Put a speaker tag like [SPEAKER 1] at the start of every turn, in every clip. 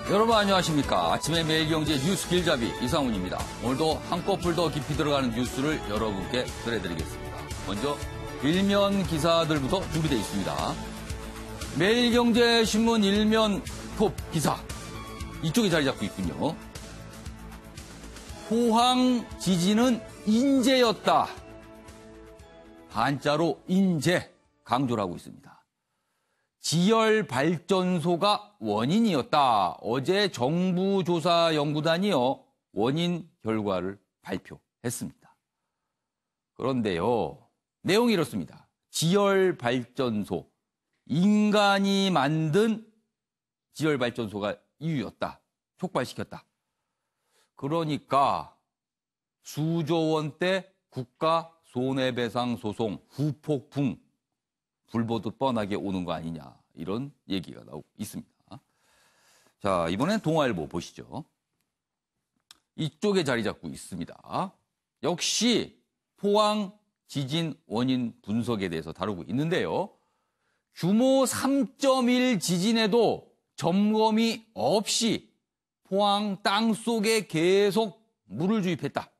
[SPEAKER 1] 여러분 안녕하십니까. 아침에 매일경제 뉴스 길잡이 이상훈입니다. 오늘도 한꺼풀 더 깊이 들어가는 뉴스를 여러분께 전해드리겠습니다. 먼저 일면 기사들부터 준비되어 있습니다. 매일경제신문 일면 톱 기사 이쪽에 자리 잡고 있군요. 포항 지진은 인재였다. 한자로 인재 강조를 하고 있습니다. 지열발전소가 원인이었다. 어제 정부조사연구단이요 원인 결과를 발표했습니다. 그런데요 내용이 이렇습니다. 지열발전소, 인간이 만든 지열발전소가 이유였다. 촉발시켰다. 그러니까 수조 원대 국가 손해배상 소송 후폭풍 불보듯 뻔하게 오는 거 아니냐 이런 얘기가 나오고 있습니다. 자, 이번엔 동아일보 보시죠. 이쪽에 자리 잡고 있습니다. 역시 포항 지진 원인 분석에 대해서 다루고 있는데요. 규모 3.1 지진에도 점검이 없이 포항 땅속에 계속 물을 주입했다.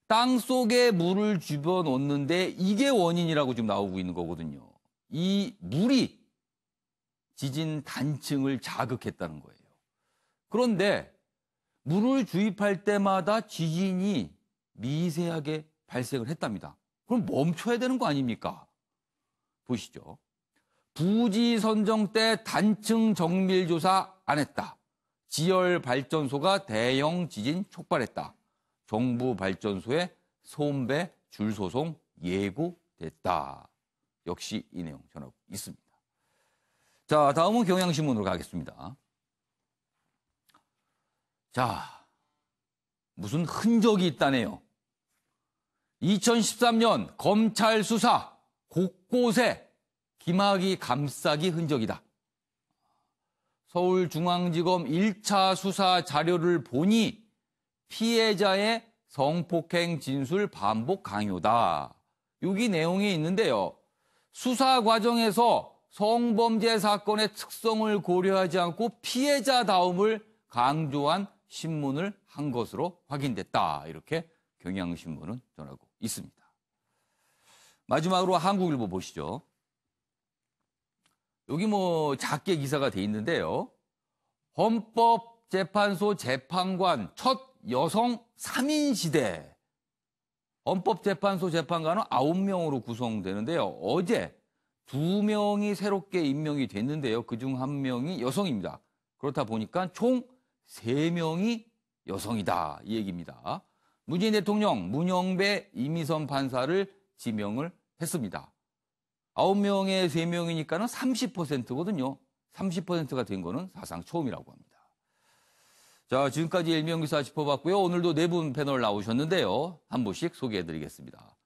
[SPEAKER 1] 땅속에 물을 집어넣는데 이게 원인이라고 지금 나오고 있는 거거든요. 이 물이 지진 단층을 자극했다는 거예요. 그런데 물을 주입할 때마다 지진이 미세하게 발생을 했답니다. 그럼 멈춰야 되는 거 아닙니까? 보시죠. 부지 선정 때 단층 정밀 조사 안 했다. 지열 발전소가 대형 지진 촉발했다. 정부 발전소에 손배 줄소송 예고됐다. 역시 이 내용 전하고 있습니다. 자, 다음은 경향신문으로 가겠습니다. 자, 무슨 흔적이 있다네요. 2013년 검찰 수사 곳곳에 김학의 감싸기 흔적이다. 서울중앙지검 1차 수사 자료를 보니 피해자의 성폭행 진술 반복 강요다. 여기 내용이 있는데요. 수사 과정에서 성범죄 사건의 특성을 고려하지 않고 피해자다움을 강조한 신문을 한 것으로 확인됐다. 이렇게 경향신문은 전하고 있습니다. 마지막으로 한국일보 보시죠. 여기 뭐 작게 기사가 돼 있는데요. 헌법재판소 재판관 첫 여성 3인 시대. 헌법재판소 재판관은 9명으로 구성되는데요. 어제 2명이 새롭게 임명이 됐는데요. 그중 1명이 여성입니다. 그렇다 보니까 총 3명이 여성이다. 이 얘기입니다. 문재인 대통령 문영배 이미선 판사를 지명을 했습니다. 9명에 3명이니까는 30%거든요. 30%가 된 거는 사상 처음이라고 합니다. 자, 지금까지 일면기사 짚어봤고요. 오늘도 4분 패널 나오셨는데요. 한 분씩 소개해드리겠습니다.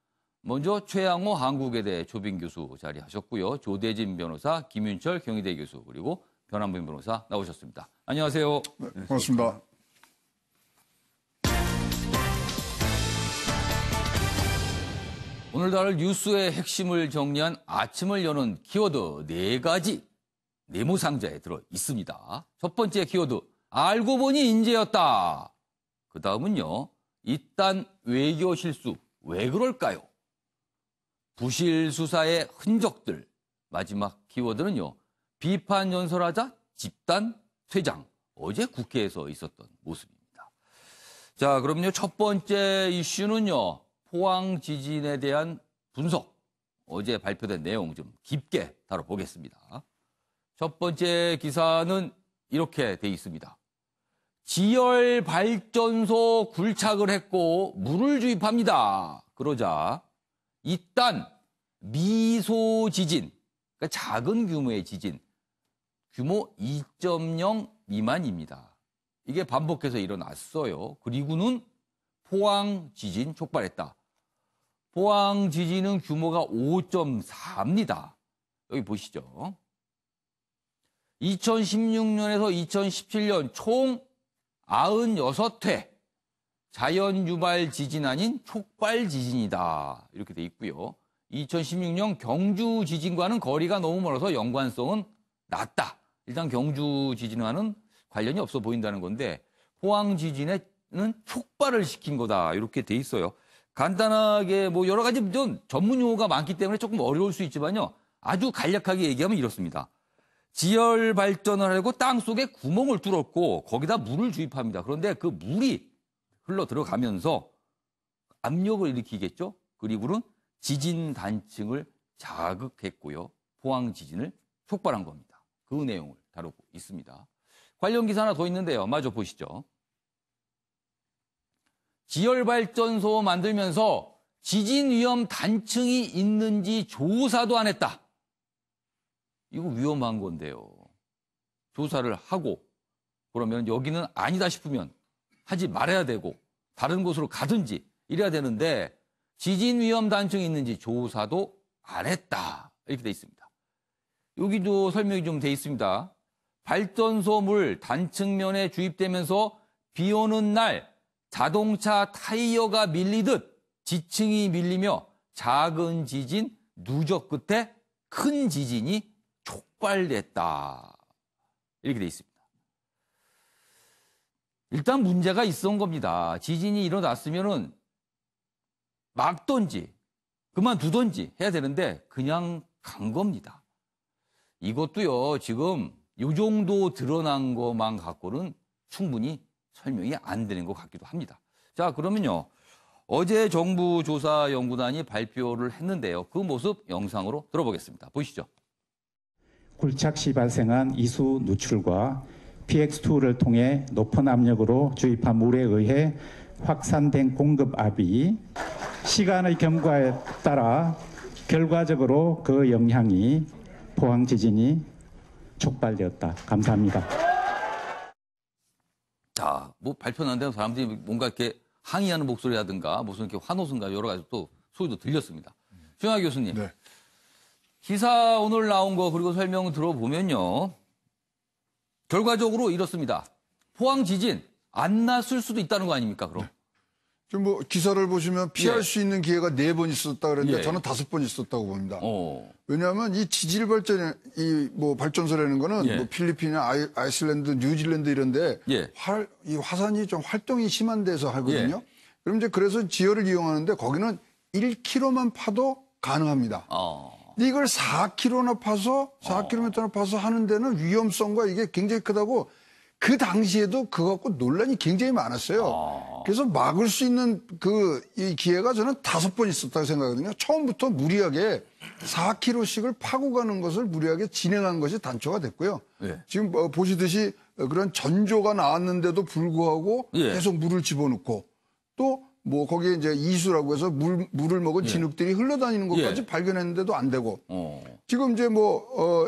[SPEAKER 1] 먼저 최양호 한국외대 조빈 교수 자리하셨고요. 조대진 변호사, 김윤철 경희대 교수, 그리고 변한분 변호사 나오셨습니다. 안녕하세요.
[SPEAKER 2] 네, 고맙습니다.
[SPEAKER 1] 오늘 다룰 뉴스의 핵심을 정리한 아침을 여는 키워드 4가지 네모상자에 들어 있습니다. 첫 번째 키워드, 알고 보니 인재였다. 그 다음은요, 이딴 외교 실수, 왜 그럴까요? 부실 수사의 흔적들. 마지막 키워드는요, 비판 연설하자 집단 퇴장. 어제 국회에서 있었던 모습입니다. 자, 그럼요, 첫 번째 이슈는요, 포항 지진에 대한 분석. 어제 발표된 내용 좀 깊게 다뤄보겠습니다. 첫 번째 기사는 이렇게 돼 있습니다. 지열 발전소 굴착을 했고 물을 주입합니다. 그러자 이딴 미소 지진, 그러니까 작은 규모의 지진, 규모 2.0 미만입니다. 이게 반복해서 일어났어요. 그리고는 포항 지진 촉발했다. 포항 지진은 규모가 5.4입니다. 여기 보시죠. 2016년에서 2017년 총 96회 자연 유발 지진 아닌 촉발 지진이다. 이렇게 돼 있고요. 2016년 경주 지진과는 거리가 너무 멀어서 연관성은 낮다. 일단 경주 지진과는 관련이 없어 보인다는 건데 포항 지진에는 촉발을 시킨 거다 이렇게 돼 있어요. 간단하게 뭐 여러 가지 좀 전문 용어가 많기 때문에 조금 어려울 수 있지만요. 아주 간략하게 얘기하면 이렇습니다. 지열 발전을 하려고 땅 속에 구멍을 뚫었고 거기다 물을 주입합니다. 그런데 그 물이 흘러 들어가면서 압력을 일으키겠죠. 그리고는 지진 단층을 자극했고요. 포항 지진을 촉발한 겁니다. 그 내용을 다루고 있습니다. 관련 기사 하나 더 있는데요. 마저 보시죠. 지열발전소 만들면서 지진 위험 단층이 있는지 조사도 안 했다. 이거 위험한 건데요. 조사를 하고 그러면 여기는 아니다 싶으면 하지 말아야 되고 다른 곳으로 가든지 이래야 되는데 지진 위험 단층이 있는지 조사도 안 했다. 이렇게 돼 있습니다. 여기도 설명이 좀 돼 있습니다. 발전소 물 단층면에 주입되면서 비 오는 날 자동차 타이어가 밀리듯 지층이 밀리며 작은 지진 누적 끝에 큰 지진이 촉발됐다. 이렇게 돼 있습니다. 일단 문제가 있었던 겁니다. 지진이 일어났으면은 막던지 그만두던지 해야 되는데 그냥 간 겁니다. 이것도요, 지금 이 정도 드러난 것만 갖고는 충분히 설명이 안 되는 것 같기도 합니다. 자, 그러면요. 어제 정부 조사연구단이 발표를 했는데요. 그 모습 영상으로 들어보겠습니다. 보시죠.
[SPEAKER 2] 굴착 시 발생한 이수 누출과 PX2를 통해 높은 압력으로 주입한 물에 의해 확산된 공급압이 시간의 경과에 따라 결과적으로 그 영향이 포항 지진이 촉발되었다. 감사합니다.
[SPEAKER 1] 자, 뭐 발표 난 데는 사람들이 뭔가 이렇게 항의하는 목소리라든가 무슨 이렇게 환호성가 여러 가지 또 소리도 들렸습니다. 최영하 교수님.
[SPEAKER 3] 네.
[SPEAKER 1] 기사 오늘 나온 거 그리고 설명 들어보면요. 결과적으로 이렇습니다. 포항 지진 안 났을 수도 있다는 거 아닙니까, 그럼?
[SPEAKER 3] 네. 좀 뭐 기사를 보시면 피할
[SPEAKER 1] 예.
[SPEAKER 3] 수 있는 기회가 4번 있었다 그랬는데
[SPEAKER 1] 예.
[SPEAKER 3] 저는 5번 있었다고 봅니다. 왜냐하면 이 지질 발전, 이 뭐 발전소라는 거는
[SPEAKER 1] 예.
[SPEAKER 3] 뭐 필리핀이나 아이슬란드, 뉴질랜드 이런데
[SPEAKER 1] 예.
[SPEAKER 3] 이 화산이 좀 활동이 심한 데서 하거든요.
[SPEAKER 1] 예.
[SPEAKER 3] 그럼 이제 그래서 지열을 이용하는데 거기는 1km만 파도 가능합니다. 근데 이걸 4km나 파서 4km나 파서 하는 데는 위험성과 이게 굉장히 크다고 그 당시에도 그거 갖고 논란이 굉장히 많았어요. 그래서 막을 수 있는 이 기회가 저는 5번 있었다고 생각하거든요. 처음부터 무리하게 4km씩을 파고 가는 것을 무리하게 진행한 것이 단초가 됐고요.
[SPEAKER 1] 예.
[SPEAKER 3] 지금 보시듯이 그런 전조가 나왔는데도 불구하고
[SPEAKER 1] 예.
[SPEAKER 3] 계속 물을 집어넣고 또 뭐 거기에 이제 이수라고 해서 물을 먹은
[SPEAKER 1] 예.
[SPEAKER 3] 진흙들이 흘러다니는 것까지
[SPEAKER 1] 예.
[SPEAKER 3] 발견했는데도 안 되고 지금 이제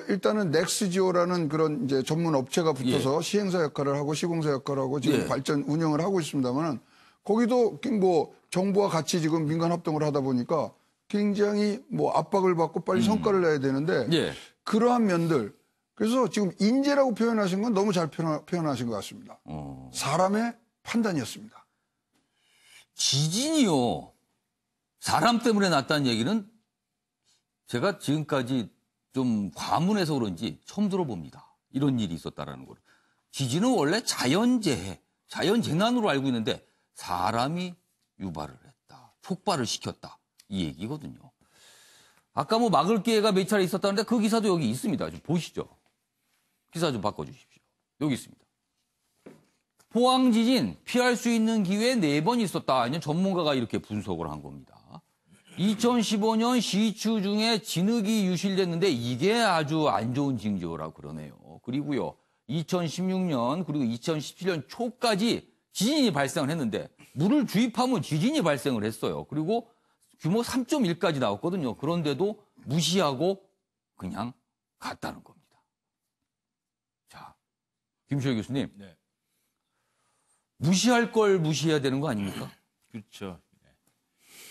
[SPEAKER 3] 일단은 넥스지오라는 그런 이제 전문 업체가 붙어서 시행사 역할을 하고 시공사 역할을 하고 지금
[SPEAKER 1] 예.
[SPEAKER 3] 발전 운영을 하고 있습니다만은 거기도 뭐 정부와 같이 지금 민간 합동을 하다 보니까 굉장히 뭐 압박을 받고 빨리 성과를 내야 되는데
[SPEAKER 1] 예.
[SPEAKER 3] 그러한 면들 그래서 지금 인재라고 표현하신 건 너무 잘 표현하신 것 같습니다. 사람의 판단이었습니다.
[SPEAKER 1] 지진이요. 사람 때문에 났다는 얘기는 제가 지금까지 좀 과문해서 그런지 처음 들어봅니다. 이런 일이 있었다라는 걸. 지진은 원래 자연재해, 자연재난으로 알고 있는데 사람이 유발을 했다. 촉발을 시켰다. 이 얘기거든요. 아까 뭐 막을 기회가 몇 차례 있었다는데 그 기사도 여기 있습니다. 좀 보시죠. 기사 좀 바꿔주십시오. 여기 있습니다. 포항 지진 피할 수 있는 기회 4번 있었다. 전문가가 이렇게 분석을 한 겁니다. 2015년 시추 중에 진흙이 유실됐는데 이게 아주 안 좋은 징조라고 그러네요. 그리고요. 2016년 그리고 2017년 초까지 지진이 발생을 했는데 물을 주입하면 지진이 발생을 했어요. 그리고 규모 3.1까지 나왔거든요. 그런데도 무시하고 그냥 갔다는 겁니다. 자, 김시열 교수님.
[SPEAKER 4] 네.
[SPEAKER 1] 무시할 걸 무시해야 되는 거 아닙니까?
[SPEAKER 4] 그렇죠.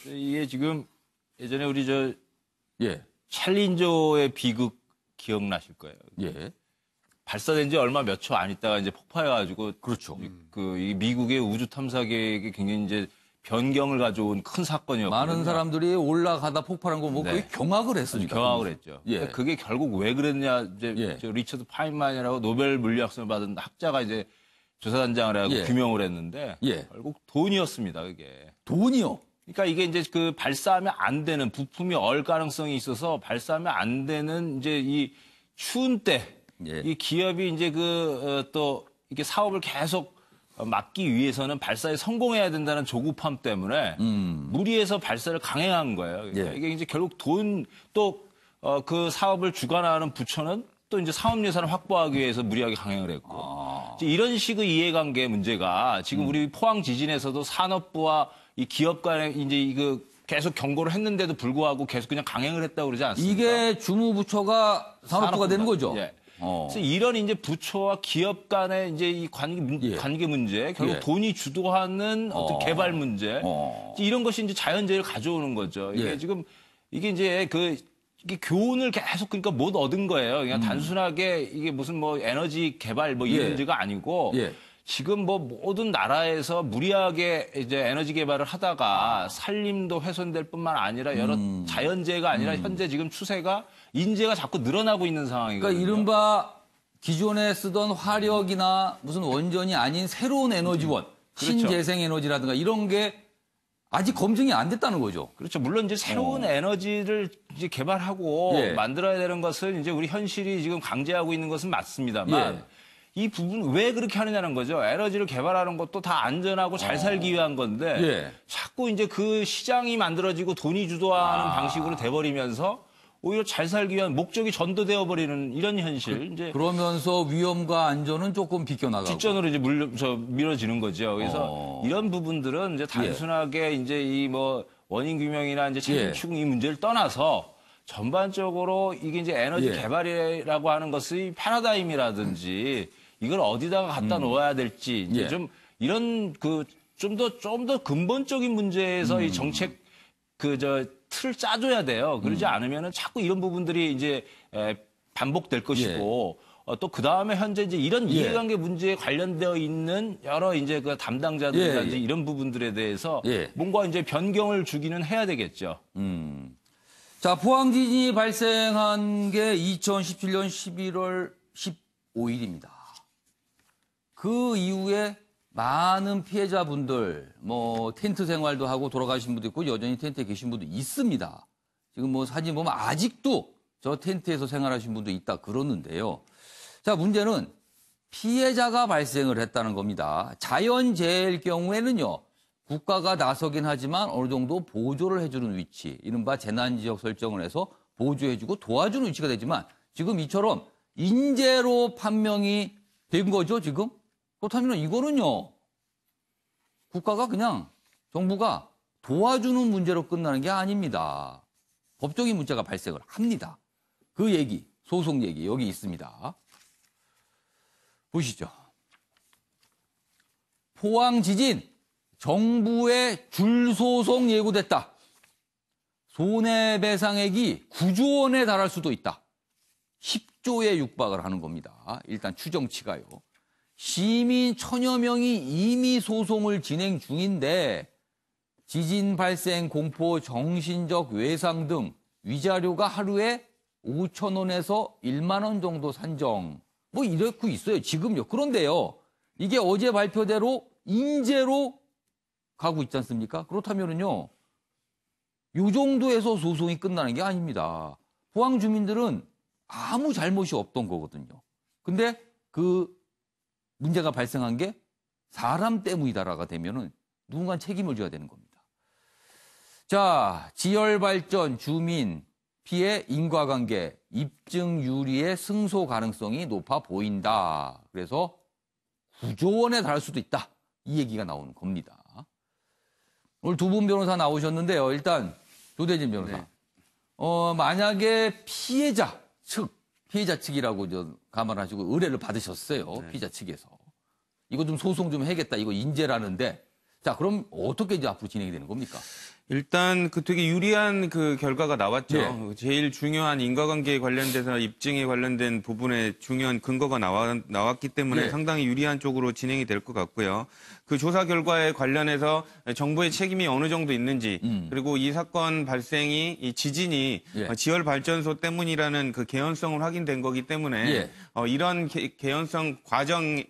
[SPEAKER 4] 이게 지금 예전에 우리
[SPEAKER 1] 예.
[SPEAKER 4] 챌린저의 비극 기억나실 거예요.
[SPEAKER 1] 예.
[SPEAKER 4] 발사된 지 얼마 몇 초 안 있다가 이제 폭파해가지고
[SPEAKER 1] 그렇죠.
[SPEAKER 4] 이 미국의 우주 탐사 계획이 굉장히 이제 변경을 가져온 큰 사건이었거든요.
[SPEAKER 1] 많은 사람들이 올라가다 폭발한 거 뭐
[SPEAKER 4] 네.
[SPEAKER 1] 거의 경악을 했으니까.
[SPEAKER 4] 경악을 했죠.
[SPEAKER 1] 예.
[SPEAKER 4] 그러니까 그게 결국 왜 그랬냐, 이제
[SPEAKER 1] 예.
[SPEAKER 4] 저 리처드 파인만이라고 노벨 물리학상을 받은 학자가 이제 조사단장을 해가지고
[SPEAKER 1] 예.
[SPEAKER 4] 규명을 했는데
[SPEAKER 1] 예.
[SPEAKER 4] 결국 돈이었습니다, 그게.
[SPEAKER 1] 돈이요.
[SPEAKER 4] 그러니까 이게 이제 그 발사하면 안 되는 부품이 얼 가능성이 있어서 발사하면 안 되는 이제 이 추운 때
[SPEAKER 1] 예.
[SPEAKER 4] 이 기업이 이제 또 이게 사업을 계속 막기 위해서는 발사에 성공해야 된다는 조급함 때문에 무리해서 발사를 강행한 거예요. 그러니까
[SPEAKER 1] 예.
[SPEAKER 4] 이게 이제 결국 돈 또 그 사업을 주관하는 부처는 또 이제 사업 예산을 확보하기 위해서 무리하게 강행을 했고 이제 이런 식의 이해관계 문제가 지금 우리 포항 지진에서도 산업부와 이 기업 간에 이제 이거 계속 경고를 했는데도 불구하고 계속 그냥 강행을 했다고 그러지 않습니까?
[SPEAKER 1] 이게 주무부처가 산업부가 되는 거죠.
[SPEAKER 4] 예. 그래서 이런 이제 부처와 기업 간의 이제 이 관계 문제, 결국
[SPEAKER 1] 예.
[SPEAKER 4] 돈이 주도하는 어떤 개발 문제, 이제 이런 것이 이제 자연재해를 가져오는 거죠. 이게
[SPEAKER 1] 예.
[SPEAKER 4] 지금 이게 이제 이게 교훈을 계속 그러니까 못 얻은 거예요. 그냥 단순하게 이게 무슨 뭐 에너지 개발 뭐 이
[SPEAKER 1] 예.
[SPEAKER 4] 문제가 아니고
[SPEAKER 1] 예.
[SPEAKER 4] 지금 뭐 모든 나라에서 무리하게 이제 에너지 개발을 하다가 산림도 훼손될 뿐만 아니라 여러 자연재해가 아니라 현재 지금 추세가 인재가 자꾸 늘어나고 있는 상황이거든요.
[SPEAKER 1] 그러니까 이른바 기존에 쓰던 화력이나 무슨 원전이 아닌 새로운 에너지원,
[SPEAKER 4] 그렇죠.
[SPEAKER 1] 신재생 에너지라든가 이런 게 아직 검증이 안 됐다는 거죠.
[SPEAKER 4] 그렇죠. 물론 이제 새로운 에너지를 이제 개발하고
[SPEAKER 1] 예.
[SPEAKER 4] 만들어야 되는 것은 이제 우리 현실이 지금 강제하고 있는 것은 맞습니다만
[SPEAKER 1] 예.
[SPEAKER 4] 이 부분 왜 그렇게 하느냐는 거죠. 에너지를 개발하는 것도 다 안전하고 잘 살기 위한 건데
[SPEAKER 1] 예.
[SPEAKER 4] 자꾸 이제 그 시장이 만들어지고 돈이 주도하는 방식으로 돼버리면서 오히려 잘 살기 위한 목적이 전도되어 버리는 이런 현실. 이제
[SPEAKER 1] 그러면서 위험과 안전은 조금 비껴나가고.
[SPEAKER 4] 뒷전으로 이제 밀어지는 거죠. 그래서 이런 부분들은 이제 단순하게 이제 이 뭐 원인 규명이나 이제 책임
[SPEAKER 1] 예.
[SPEAKER 4] 추궁 이 문제를 떠나서 전반적으로 이게 이제 에너지
[SPEAKER 1] 예.
[SPEAKER 4] 개발이라고 하는 것의 패러다임이라든지 이걸 어디다가 갖다 놓아야 될지 이제
[SPEAKER 1] 예.
[SPEAKER 4] 좀 이런 좀 더 근본적인 문제에서 이 정책 틀을 짜줘야 돼요. 그러지 않으면은 자꾸 이런 부분들이 이제 반복될 것이고 또 그 다음에 현재 이제 이런
[SPEAKER 1] 예.
[SPEAKER 4] 이해관계 문제에 관련되어 있는 여러 이제 그 담당자들이라든지
[SPEAKER 1] 예, 예.
[SPEAKER 4] 이런 부분들에 대해서
[SPEAKER 1] 예.
[SPEAKER 4] 뭔가 이제 변경을 주기는 해야 되겠죠.
[SPEAKER 1] 자, 포항 지진이 발생한 게 2017년 11월 15일입니다. 그 이후에 많은 피해자분들, 뭐 텐트 생활도 하고 돌아가신 분도 있고 여전히 텐트에 계신 분도 있습니다. 지금 뭐 사진 보면 아직도 저 텐트에서 생활하신 분도 있다 그러는데요. 자, 문제는 피해자가 발생을 했다는 겁니다. 자연재해일 경우에는요, 국가가 나서긴 하지만 어느 정도 보조를 해주는 위치, 이른바 재난지역 설정을 해서 보조해주고 도와주는 위치가 되지만 지금 이처럼 인재로 판명이 된 거죠, 지금? 그렇다면 이거는요, 국가가 그냥 정부가 도와주는 문제로 끝나는 게 아닙니다. 법적인 문제가 발생을 합니다. 그 얘기, 소송 얘기 여기 있습니다. 보시죠. 포항 지진, 정부의 줄소송 예고됐다. 손해배상액이 9조 원에 달할 수도 있다. 10조에 육박을 하는 겁니다. 일단 추정치가요. 시민 1000여 명이 이미 소송을 진행 중인데 지진 발생 공포, 정신적 외상 등 위자료가 하루에 5,000원에서 1만 원 정도 산정. 뭐 이렇게 있어요. 지금요. 그런데요. 이게 어제 발표대로 인재로 가고 있지 않습니까? 그렇다면은요. 요 정도에서 소송이 끝나는 게 아닙니다. 포항 주민들은 아무 잘못이 없던 거거든요. 근데 그 문제가 발생한 게 사람 때문이다라가 되면은 누군가 책임을 져야 되는 겁니다. 자, 지열발전, 주민, 피해, 인과관계, 입증유리의 승소 가능성이 높아 보인다. 그래서 9조 원에 달할 수도 있다. 이 얘기가 나오는 겁니다. 오늘 두 분 변호사 나오셨는데요. 일단 조대진 변호사.
[SPEAKER 4] 네.
[SPEAKER 1] 만약에 피해자 측이라고 감안하시고 의뢰를 받으셨어요.
[SPEAKER 4] 네.
[SPEAKER 1] 피해자 측에서. 이거 좀 소송 좀 해야겠다. 이거 인재라는데. 자, 그럼 어떻게 이제 앞으로 진행이 되는 겁니까?
[SPEAKER 5] 일단 그 되게 유리한 그 결과가 나왔죠.
[SPEAKER 1] 예.
[SPEAKER 5] 제일 중요한 인과관계에 관련돼서 입증에 관련된 부분에 중요한 근거가 나왔기 때문에
[SPEAKER 1] 예.
[SPEAKER 5] 상당히 유리한 쪽으로 진행이 될 것 같고요. 그 조사 결과에 관련해서 정부의 책임이 어느 정도 있는지 그리고 이 사건 발생이 이 지진이
[SPEAKER 1] 예.
[SPEAKER 5] 지열 발전소 때문이라는 그 개연성을 확인된 거기 때문에
[SPEAKER 1] 예.
[SPEAKER 5] 이런 개연성 과정에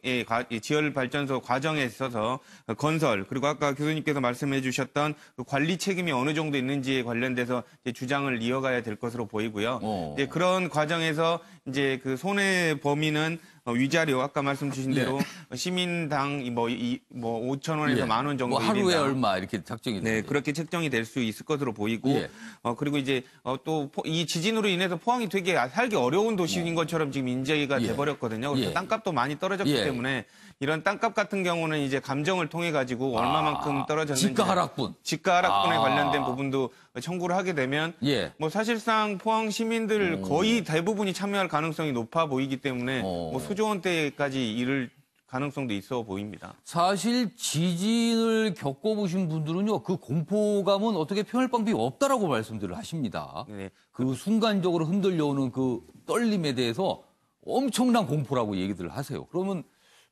[SPEAKER 5] 지열 발전소 과정에 있어서 건설 그리고 아까 교수님께서 말씀해 주셨던 그 관리 책임이 어느 정도 있는지에 관련돼서 이제 주장을 이어가야 될 것으로 보이고요. 이제 그런 과정에서 이제 그 손해 범위는 위자료 아까 말씀 주신 대로 시민당 뭐 5천 원에서
[SPEAKER 1] 예.
[SPEAKER 5] 10,000원 정도
[SPEAKER 1] 뭐 하루에
[SPEAKER 5] 일인당.
[SPEAKER 1] 얼마 이렇게 작정이
[SPEAKER 5] 네,
[SPEAKER 1] 되죠.
[SPEAKER 5] 그렇게 책정이 될 수 있을 것으로 보이고,
[SPEAKER 1] 예.
[SPEAKER 5] 그리고 이제 또 이 지진으로 인해서 포항이 되게 살기 어려운 도시인 것처럼 지금 인지가
[SPEAKER 1] 예.
[SPEAKER 5] 돼버렸거든요. 그래서
[SPEAKER 1] 예.
[SPEAKER 5] 땅값도 많이 떨어졌기
[SPEAKER 1] 예.
[SPEAKER 5] 때문에 이런 땅값 같은 경우는 이제 감정을 통해 가지고 얼마만큼 떨어졌는지
[SPEAKER 1] 집가 하락분.
[SPEAKER 5] 집가 하락분에 관련된 부분도 청구를 하게 되면
[SPEAKER 1] 예.
[SPEAKER 5] 뭐 사실상 포항 시민들 거의 대부분이 참여할 가능성이 높아 보이기 때문에 뭐 수조 원대까지 이를 가능성도 있어 보입니다.
[SPEAKER 1] 사실 지진을 겪어보신 분들은요, 그 공포감은 어떻게 표현할 방법이 없다라고 말씀들을 하십니다.
[SPEAKER 5] 네.
[SPEAKER 1] 그 순간적으로 흔들려오는 그 떨림에 대해서 엄청난 공포라고 얘기들을 하세요. 그러면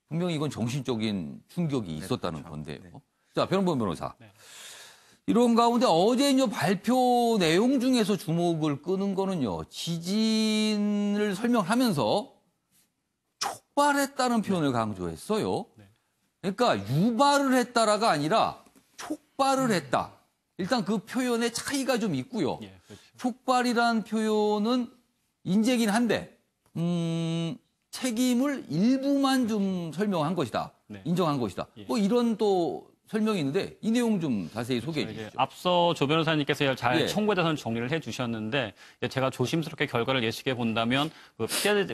[SPEAKER 1] 분명히 이건 정신적인 충격이 있었다는 건데요. 자, 변호범 변호사. 이런 가운데 어제 이제 발표 내용 중에서 주목을 끄는 거는요, 지진을 설명하면서 촉발했다는 표현을 강조했어요. 그러니까 유발을 했다라가 아니라 촉발을 했다. 일단 그 표현의 차이가 좀 있고요.
[SPEAKER 6] 예, 그렇죠.
[SPEAKER 1] 촉발이란 표현은 인재긴 한데 책임을 일부만 좀 설명한 것이다.
[SPEAKER 6] 네.
[SPEAKER 1] 인정한 것이다.
[SPEAKER 6] 예.
[SPEAKER 1] 뭐 이런 또 설명이 있는데 이 내용 좀 자세히 소개해
[SPEAKER 6] 이제
[SPEAKER 1] 주시죠.
[SPEAKER 6] 앞서 조 변호사님께서 잘
[SPEAKER 1] 예.
[SPEAKER 6] 청구에 대해서는 정리를 해주셨는데 제가 조심스럽게 결과를 예측해 본다면 그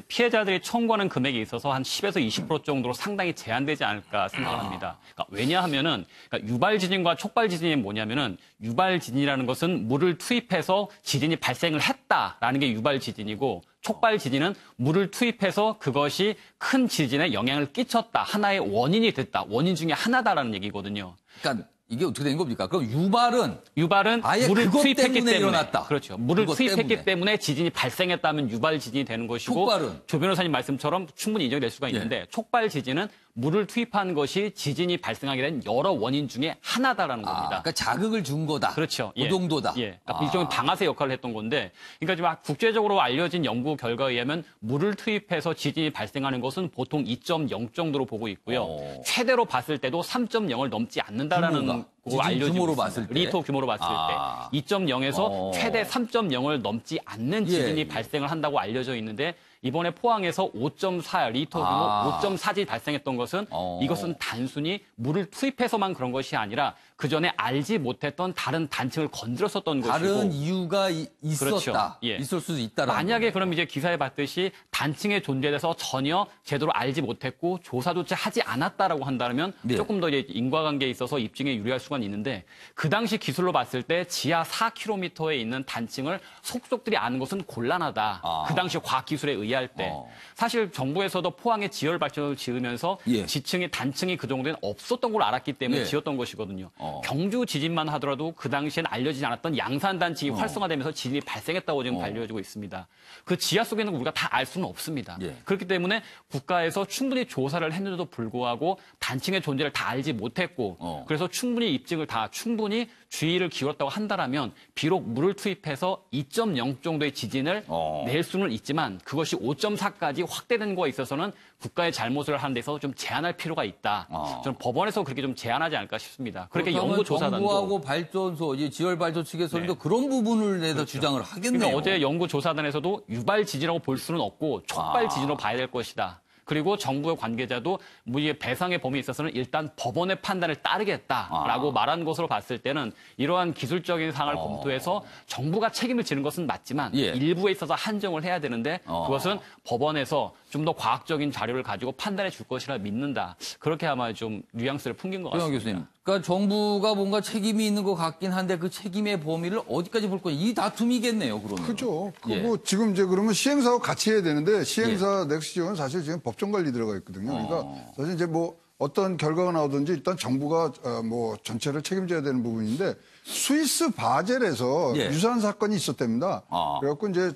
[SPEAKER 6] 피해자들이 청구하는 금액에 있어서 한 10에서 20% 정도로 상당히 제한되지 않을까 생각합니다. 그러니까 왜냐하면은 그러니까 유발 지진과 촉발 지진이 뭐냐면은 유발 지진이라는 것은 물을 투입해서 지진이 발생을 했다라는 게 유발 지진이고 촉발 지진은 물을 투입해서 그것이 큰 지진에 영향을 끼쳤다. 하나의 원인이 됐다. 원인 중에 하나다라는 얘기거든요.
[SPEAKER 1] 그러니까 이게 어떻게 된 겁니까? 그럼 유발은
[SPEAKER 6] 아예
[SPEAKER 1] 물을
[SPEAKER 6] 그것
[SPEAKER 1] 투입했기
[SPEAKER 6] 때문에
[SPEAKER 1] 일어났다.
[SPEAKER 6] 그렇죠. 물을
[SPEAKER 1] 그것
[SPEAKER 6] 투입했기 때문에 지진이 발생했다면 유발 지진이 되는 것이고
[SPEAKER 1] 촉발은?
[SPEAKER 6] 조 변호사님 말씀처럼 충분히 인정이 될 수가 있는데 촉발 지진은 물을 투입한 것이 지진이 발생하게 된 여러 원인 중에 하나다라는 겁니다.
[SPEAKER 1] 그러니까 자극을 준 거다.
[SPEAKER 6] 그렇죠.
[SPEAKER 1] 그 정도다.
[SPEAKER 6] 예. 그러니까 일종의 방아쇠 역할을 했던 건데, 그러니까 지금 국제적으로 알려진 연구 결과에 의하면 물을 투입해서 지진이 발생하는 것은 보통 2.0 정도로 보고 있고요. 최대로 봤을 때도 3.0을 넘지 않는다라는
[SPEAKER 1] 규모가?
[SPEAKER 6] 거
[SPEAKER 1] 지진
[SPEAKER 6] 알려지고
[SPEAKER 1] 규모로
[SPEAKER 6] 있습니다.
[SPEAKER 1] 봤을 때?
[SPEAKER 6] 리터 규모로 봤을 때 2.0에서 최대 3.0을 넘지 않는 지진이
[SPEAKER 1] 예.
[SPEAKER 6] 발생을 한다고 알려져 있는데. 이번에 포항에서 5.4 리터 규모 5.4지 발생했던 것은 이것은 단순히 물을 투입해서만 그런 것이 아니라 그 전에 알지 못했던 다른 단층을 건드렸었던 것이고
[SPEAKER 1] 다른 이유가 있었다.
[SPEAKER 6] 그렇죠. 예.
[SPEAKER 1] 있을 수도 있다라는
[SPEAKER 6] 만약에
[SPEAKER 1] 거네요.
[SPEAKER 6] 그럼 이제 기사에 봤듯이 단층의 존재에 대해서 전혀 제대로 알지 못했고 조사조차 하지 않았다라고 한다면
[SPEAKER 1] 네.
[SPEAKER 6] 조금 더 이제 인과관계에 있어서 입증에 유리할 수가 있는데 그 당시 기술로 봤을 때 지하 4km에 있는 단층을 속속들이 아는 것은 곤란하다. 그 당시 과학기술에 의할 때 사실 정부에서도 포항에 지열 발전을 지으면서
[SPEAKER 1] 예.
[SPEAKER 6] 단층이 그 정도는 없었던 걸 알았기 때문에
[SPEAKER 1] 예.
[SPEAKER 6] 지었던 것이거든요. 경주 지진만 하더라도 그 당시엔 알려지지 않았던 양산 단층이 활성화되면서 지진이 발생했다고 지금 알려지고 있습니다. 그 지하 속에 있는 거 우리가 다 알 수는 없습니다.
[SPEAKER 1] 예.
[SPEAKER 6] 그렇기 때문에 국가에서 충분히 조사를 했는데도 불구하고 단층의 존재를 다 알지 못했고 그래서 충분히 입증을 다 충분히 주의를 기울였다고 한다라면 비록 물을 투입해서 2.0 정도의 지진을 낼 수는 있지만 그것이 5.4까지 확대된 거에 있어서는 국가의 잘못을 하는 데서 좀 제한할 필요가 있다. 저는 법원에서 그렇게 좀 제한하지 않을까 싶습니다. 그렇게 연구조사단도
[SPEAKER 1] 정부하고 발전소, 이제 지열발전 측에서는 그런 부분을 내서 주장을 하겠네요.
[SPEAKER 6] 그러니까 어제 연구조사단에서도 유발 지진이라고 볼 수는 없고 촉발 지진으로 봐야 될 것이다. 그리고 정부의 관계자도 배상의 범위에 있어서는 일단 법원의 판단을 따르겠다라고 말한 것으로 봤을 때는 이러한 기술적인 사항을 검토해서 정부가 책임을 지는 것은 맞지만
[SPEAKER 1] 예.
[SPEAKER 6] 일부에 있어서 한정을 해야 되는데 그것은 법원에서 좀 더 과학적인 자료를 가지고 판단해 줄 것이라 믿는다. 그렇게 아마 좀 뉘앙스를 풍긴 것
[SPEAKER 1] 최영학
[SPEAKER 6] 같습니다.
[SPEAKER 1] 교수님. 그러니까 정부가 뭔가 책임이 있는 것 같긴 한데 그 책임의 범위를 어디까지 볼 거냐. 이 다툼이겠네요, 그러면.
[SPEAKER 3] 그죠.
[SPEAKER 1] 예.
[SPEAKER 3] 뭐 지금 이제 그러면 시행사하고 같이 해야 되는데 시행사 넥스지원은 사실 지금 법정 관리 들어가 있거든요. 그러니까 사실 이제 뭐 어떤 결과가 나오든지 일단 정부가 뭐 전체를 책임져야 되는 부분인데 스위스 바젤에서
[SPEAKER 1] 예.
[SPEAKER 3] 유사한 사건이 있었답니다.
[SPEAKER 1] 아.
[SPEAKER 3] 그래갖고 이제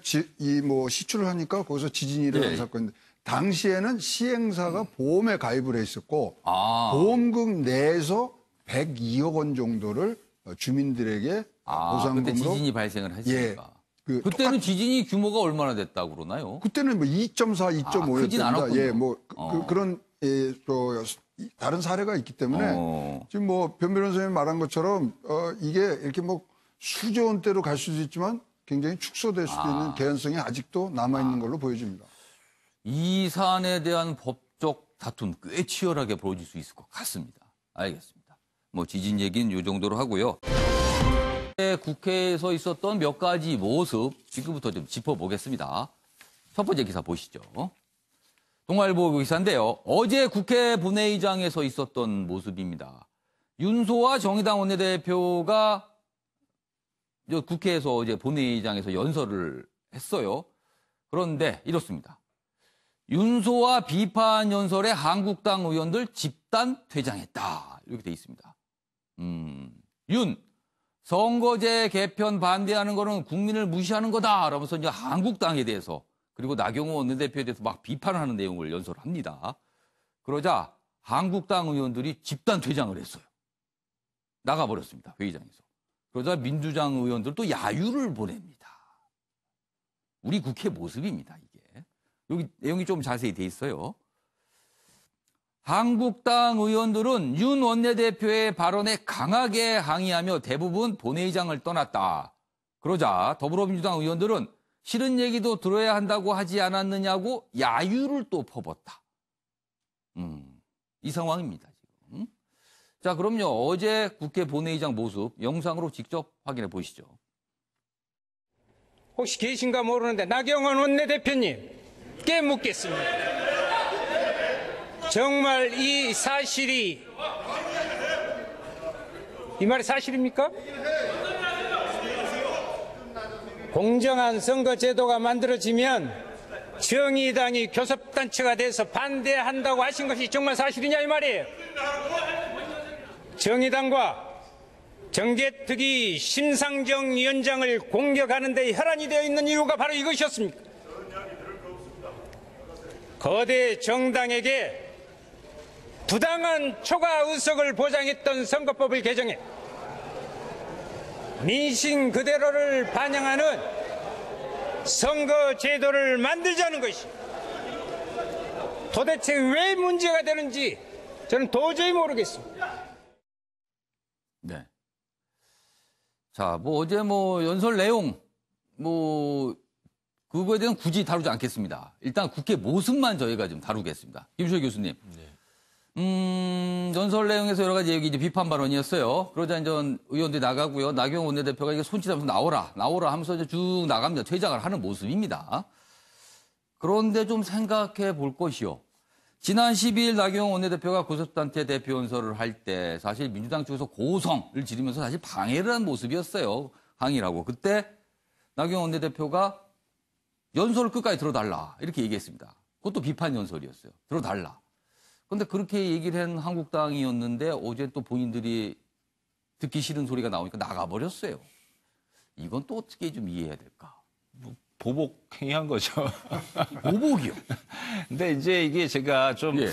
[SPEAKER 3] 시출을 하니까 거기서 지진이 일어난
[SPEAKER 1] 예.
[SPEAKER 3] 사건인데 당시에는 시행사가 보험에 가입을 해 있었고
[SPEAKER 1] 아.
[SPEAKER 3] 보험금 내에서 102억 원 정도를 주민들에게
[SPEAKER 1] 그때
[SPEAKER 3] 보상금으로
[SPEAKER 1] 지진이 발생을 했으니까. 그때는 지진이 규모가 얼마나 됐다고 그러나요?
[SPEAKER 3] 그때는 뭐 2.4, 2.5였답니다.
[SPEAKER 1] 크진 않았군요.
[SPEAKER 3] 예, 뭐 그런 다른 사례가 있기 때문에 지금 뭐 변변호 선생님이 말한 것처럼 이게 이렇게 뭐 수조 원대로 갈 수도 있지만 굉장히 축소될 수도 있는 개연성이 아직도 남아 있는 걸로 보여집니다.
[SPEAKER 1] 이 사안에 대한 법적 다툼 꽤 치열하게 벌어질 수 있을 것 같습니다. 알겠습니다. 뭐 지진 얘기는 이 정도로 하고요. 국회에서 있었던 몇 가지 모습 지금부터 좀 짚어보겠습니다. 첫 번째 기사 보시죠. 동아일보 기사인데요. 어제 국회 본회의장에서 있었던 모습입니다. 윤소아 정의당 원내대표가 국회에서 어제 본회의장에서 연설을 했어요. 그런데 이렇습니다. 윤소아 비판 연설에 한국당 의원들 집단 퇴장했다. 이렇게 돼 있습니다. 선거제 개편 반대하는 거는 국민을 무시하는 거다. 라면서 이제 한국당에 대해서 그리고 나경원 원내대표에 대해서 막 비판을 하는 내용을 연설합니다. 그러자 한국당 의원들이 집단 퇴장을 했어요. 나가버렸습니다. 회의장에서. 그러자 민주당 의원들도 야유를 보냅니다. 우리 국회 모습입니다. 이게. 여기 내용이 좀 자세히 돼 있어요. 한국당 의원들은 윤 원내대표의 발언에 강하게 항의하며 대부분 본회의장을 떠났다. 그러자 더불어민주당 의원들은 싫은 얘기도 들어야 한다고 하지 않았느냐고 야유를 또 퍼붓다. 이 상황입니다. 지금. 자, 그럼요. 어제 국회 본회의장 모습 영상으로 직접 확인해 보시죠.
[SPEAKER 7] 혹시 계신가 모르는데 나경원 원내대표님께 묻겠습니다. 정말 이 사실이 이 말이 사실입니까? 공정한 선거제도가 만들어지면 정의당이 교섭단체가 돼서 반대한다고 하신 것이 정말 사실이냐 이 말이에요. 정의당과 정개특위 심상정 위원장을 공격하는 데 혈안이 되어 있는 이유가 바로 이것이었습니까? 거대 정당에게 부당한 초과 의석을 보장했던 선거법을 개정해 민심 그대로를 반영하는 선거 제도를 만들자는 것이 도대체 왜 문제가 되는지 저는 도저히 모르겠습니다.
[SPEAKER 1] 네. 자, 어제 연설 내용 그거에 대해서는 굳이 다루지 않겠습니다. 일단 국회 모습만 저희가 좀 다루겠습니다. 김수일 교수님. 네. 연설 내용에서 여러 가지 얘기 이제 비판 발언이었어요. 그러자 이제 의원들이 나가고요. 나경원 원내대표가 이게 손짓하면서 나오라 하면서 이제 쭉 나갑니다. 퇴장을 하는 모습입니다. 그런데 좀 생각해 볼 것이요. 지난 12일 나경원 원내대표가 교섭단체 대표 연설을 할 때 사실 민주당 쪽에서 고성을 지르면서 사실 방해를 한 모습이었어요. 항의를 하고. 그때 나경원 원내대표가 연설을 끝까지 들어달라 이렇게 얘기했습니다. 그것도 비판 연설이었어요. 들어달라. 그런데 그렇게 얘기를 한 한국당이었는데 어제 또 본인들이 듣기 싫은 소리가 나오니까 나가버렸어요. 이건 또 어떻게 좀 이해해야 될까?
[SPEAKER 4] 보복 행위한 거죠.
[SPEAKER 1] 보복이요?
[SPEAKER 4] 근데 이제 이게 제가 좀
[SPEAKER 1] 예.